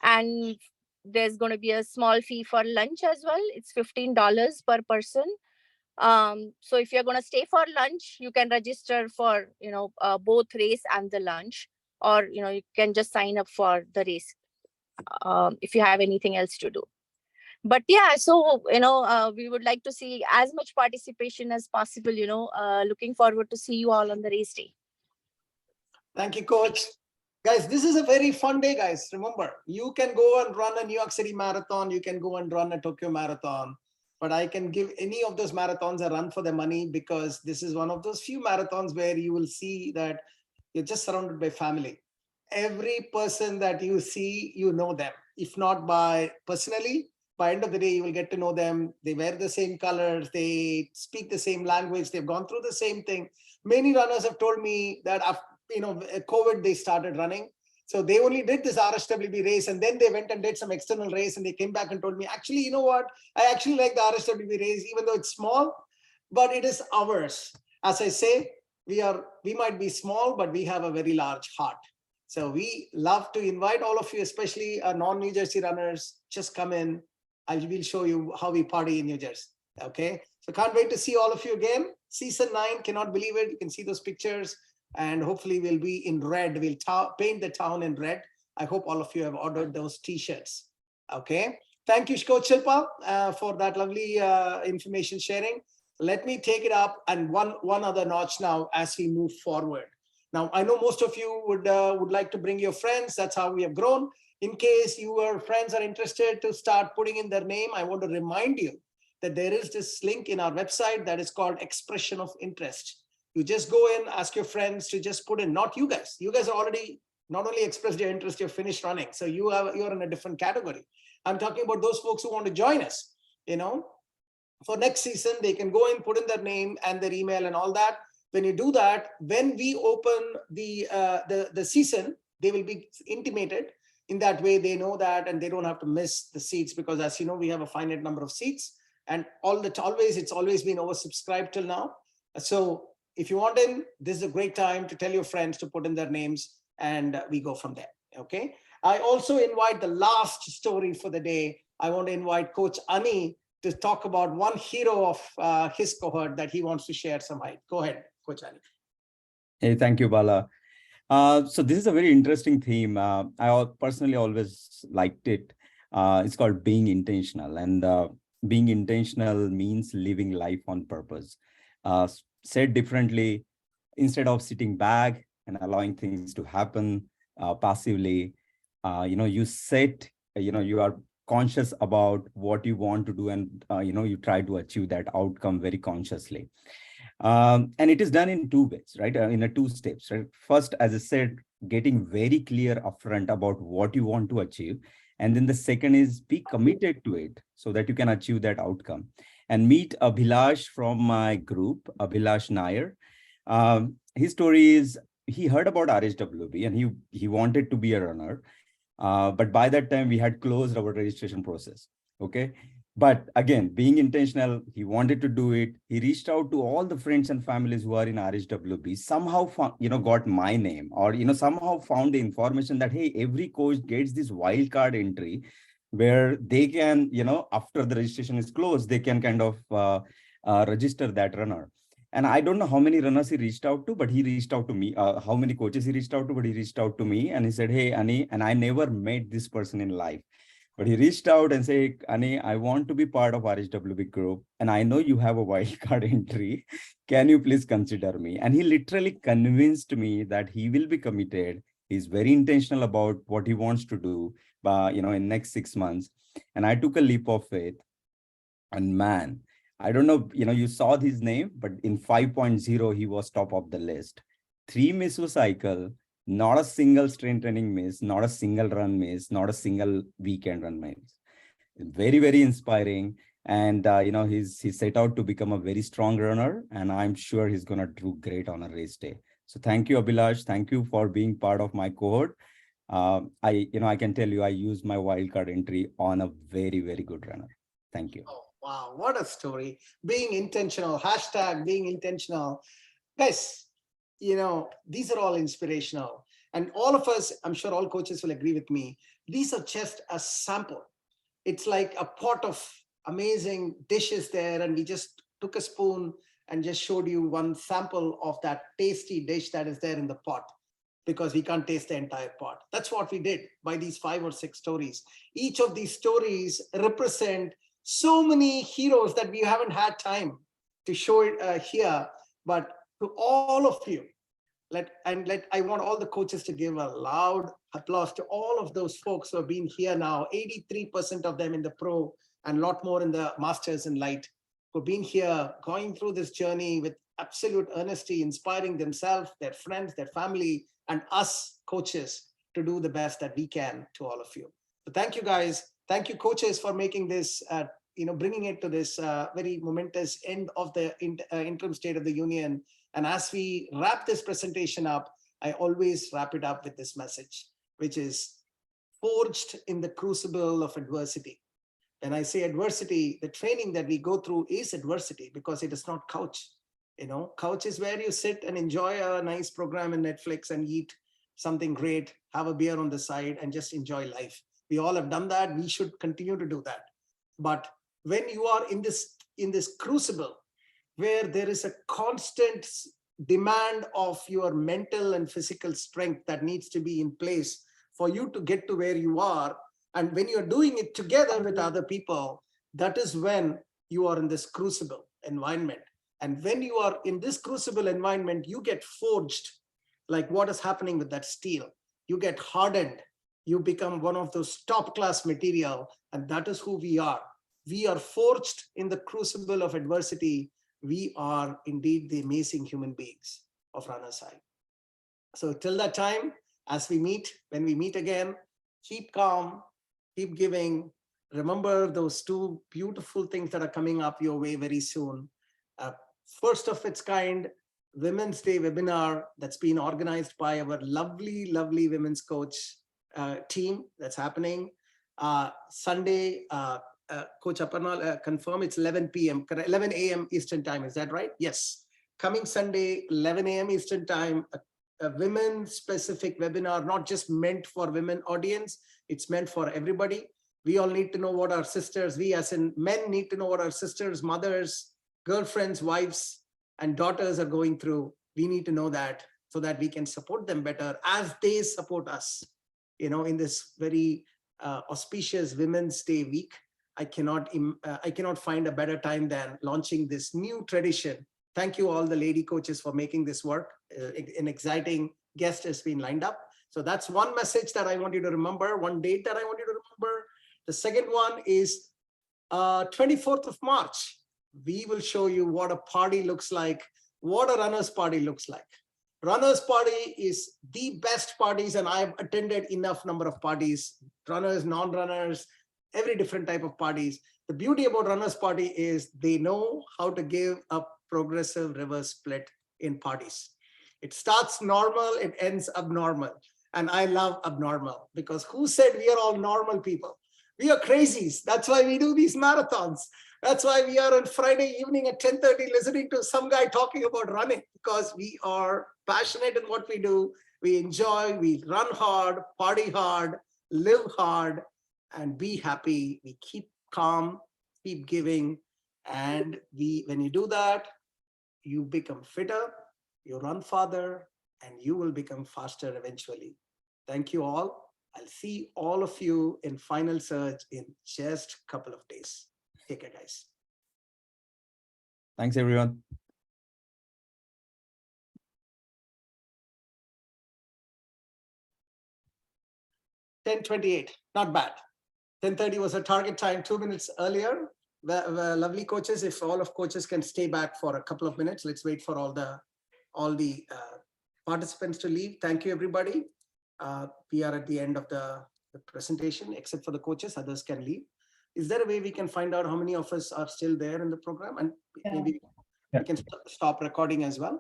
And there's going to be a small fee for lunch as well. It's $15 per person. So if you're going to stay for lunch, you can register for, both race and the lunch, or, you can just sign up for the race if you have anything else to do. But yeah, so, we would like to see as much participation as possible, looking forward to see you all on the race day. Thank you, Coach. Guys, this is a very fun day, guys. Remember, you can go and run a New York City marathon. You can go and run a Tokyo marathon. But I can give any of those marathons a run for the money, because this is one of those few marathons where you will see that, you're just surrounded by family. Every person that you see, you know them. If not by personally, by end of the day, you will get to know them. They wear the same colors. They speak the same language. They've gone through the same thing. Many runners have told me that after, COVID, they started running. So they only did this RHWB race, and then they went and did some external race, and they came back and told me, actually, you know what? I actually like the RHWB race, even though it's small, but it is ours. As I say, we might be small, but we have a very large heart. So we love to invite all of you, especially non-New Jersey runners, just come in. I will show you how we party in New Jersey. Okay. So can't wait to see all of you again. Season 9, cannot believe it. You can see those pictures, and hopefully we'll be in red. We'll paint the town in red. I hope all of you have ordered those t-shirts. Okay. Thank you, Coach Shilpa, for that lovely information sharing. Let me take it up and one other notch now as we move forward. Now, I know most of you would like to bring your friends. That's how we have grown. In case your friends are interested to start putting in their name, I want to remind you that there is this link in our website that is called Expression of Interest. You just go in, ask your friends to just put in, not you guys. You guys are already not only expressed your interest, you're finished running. So you're in a different category. I'm talking about those folks who want to join us, for next season, they can go in, put in their name and their email and all that. When you do that, when we open the season, they will be intimated. In that way, they know that, and they don't have to miss the seats, because as you know, we have a finite number of seats, and it's always been oversubscribed till now. So if you want in, this is a great time to tell your friends to put in their names, and we go from there. Okay. I also invite the last story for the day. I want to invite Coach Ani to talk about one hero of his cohort that he wants to share some height. Go ahead, Coach Ani. Hey, thank you, Bala. So this is a very interesting theme. I personally always liked it. It's called being intentional, and being intentional means living life on purpose. Said differently, instead of sitting back and allowing things to happen passively, you set, you are conscious about what you want to do, and you try to achieve that outcome very consciously. And it is done in two ways, right? In two steps, right? First, as I said, getting very clear upfront about what you want to achieve. And then the second is be committed to it so that you can achieve that outcome. And meet Abhilash from my group, Abhilash Nair. His story is, he heard about RHWB and he wanted to be a runner. But by that time, we had closed our registration process. Okay. But again, being intentional, he wanted to do it. He reached out to all the friends and families who are in RHWB, somehow got my name, or somehow found the information that, hey, every coach gets this wild card entry where they can, after the registration is closed, they can kind of register that runner. And I don't know how many runners he reached out to, but he reached out to me. How many coaches he reached out to, but he reached out to me and he said, hey, Ani, and I never met this person in life. But he reached out and said, Ani, I want to be part of RHWB group, and I know you have a wildcard entry. Can you please consider me? And he literally convinced me that he will be committed. He's very intentional about what he wants to do, in next 6 months. And I took a leap of faith. And man, I don't know, you saw his name, but in 5.0, he was top of the list. 3 Misu cycle. Not a single strength training miss, not a single run miss, not a single weekend run miss. Very, very inspiring. And, he set out to become a very strong runner, and I'm sure he's going to do great on a race day. So thank you, Abhilash. Thank you for being part of my cohort. I can tell you, I used my wildcard entry on a very, very good runner. Thank you. Oh, wow. What a story. Being intentional, # being intentional. Guys, these are all inspirational, and all of us, I'm sure all coaches will agree with me. These are just a sample. It's like a pot of amazing dishes there, and we just took a spoon and just showed you one sample of that tasty dish that is there in the pot, because we can't taste the entire pot. That's what we did by these 5 or 6 stories. Each of these stories represent so many heroes that we haven't had time to show it here, but to all of you, I want all the coaches to give a loud applause to all of those folks who have been here now, 83% of them in the pro and a lot more in the masters in light, who've been here going through this journey with absolute earnesty, inspiring themselves, their friends, their family, and us coaches to do the best that we can to all of you. So thank you guys. Thank you coaches for making this, bringing it to this very momentous end of the interim State of the Union. And as we wrap this presentation up, I always wrap it up with this message, which is forged in the crucible of adversity. When I say adversity, the training that we go through is adversity because it is not couch. Couch is where you sit and enjoy a nice program in Netflix and eat something great, have a beer on the side and just enjoy life. We all have done that. We should continue to do that. But when you are in this crucible where there is a constant demand of your mental and physical strength that needs to be in place for you to get to where you are, and when you're doing it together with other people, that is when you are in this crucible environment. And when you are in this crucible environment, you get forged like what is happening with that steel. You get hardened. You become one of those top-class material, and that is who we are. We are forged in the crucible of adversity. We are indeed the amazing human beings of Runners High. So till that time, when we meet again, keep calm, keep giving. Remember those two beautiful things that are coming up your way very soon. First of its kind, Women's Day webinar that's been organized by our lovely, lovely women's coach team that's happening. Sunday, Coach Aparna, confirm it's 11 p.m., 11 a.m. Eastern time. Is that right? Yes. Coming Sunday, 11 a.m. Eastern time, a women-specific webinar, not just meant for women audience. It's meant for everybody. We all need to know what our sisters, we as in men need to know what our sisters, mothers, girlfriends, wives, and daughters are going through. We need to know that so that we can support them better as they support us. In this very auspicious Women's Day week, I cannot find a better time than launching this new tradition. Thank you all the lady coaches for making this work. An exciting guest has been lined up. So that's one message that I want you to remember, one date that I want you to remember. The second one is 24th of March. We will show you what a party looks like, what a runners party looks like. Runners party is the best parties, and I've attended enough number of parties, runners, non-runners, every different type of parties. The beauty about runners party is they know how to give a progressive reverse split in parties. It starts normal, it ends abnormal. And I love abnormal because who said we are all normal people? We are crazies. That's why we do these marathons. That's why we are on Friday evening at 10:30 listening to some guy talking about running, because we are passionate in what we do. We enjoy, we run hard, party hard, live hard, and be happy. We keep calm, keep giving. And when you do that, you become fitter, you run farther, and you will become faster eventually. Thank you all. I'll see all of you in Final Surge in just a couple of days. Take care, guys. Thanks, everyone. $10:28, not bad. 10:30 was a target time, 2 minutes earlier. Lovely coaches, if all of coaches can stay back for a couple of minutes, let's wait for all the participants to leave. Thank you, everybody. We are at the end of the presentation, except for the coaches, others can leave. Is there a way we can find out how many of us are still there in the program? And maybe we can stop recording as well.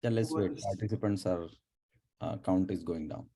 Yeah, let's wait. Participants are count is going down.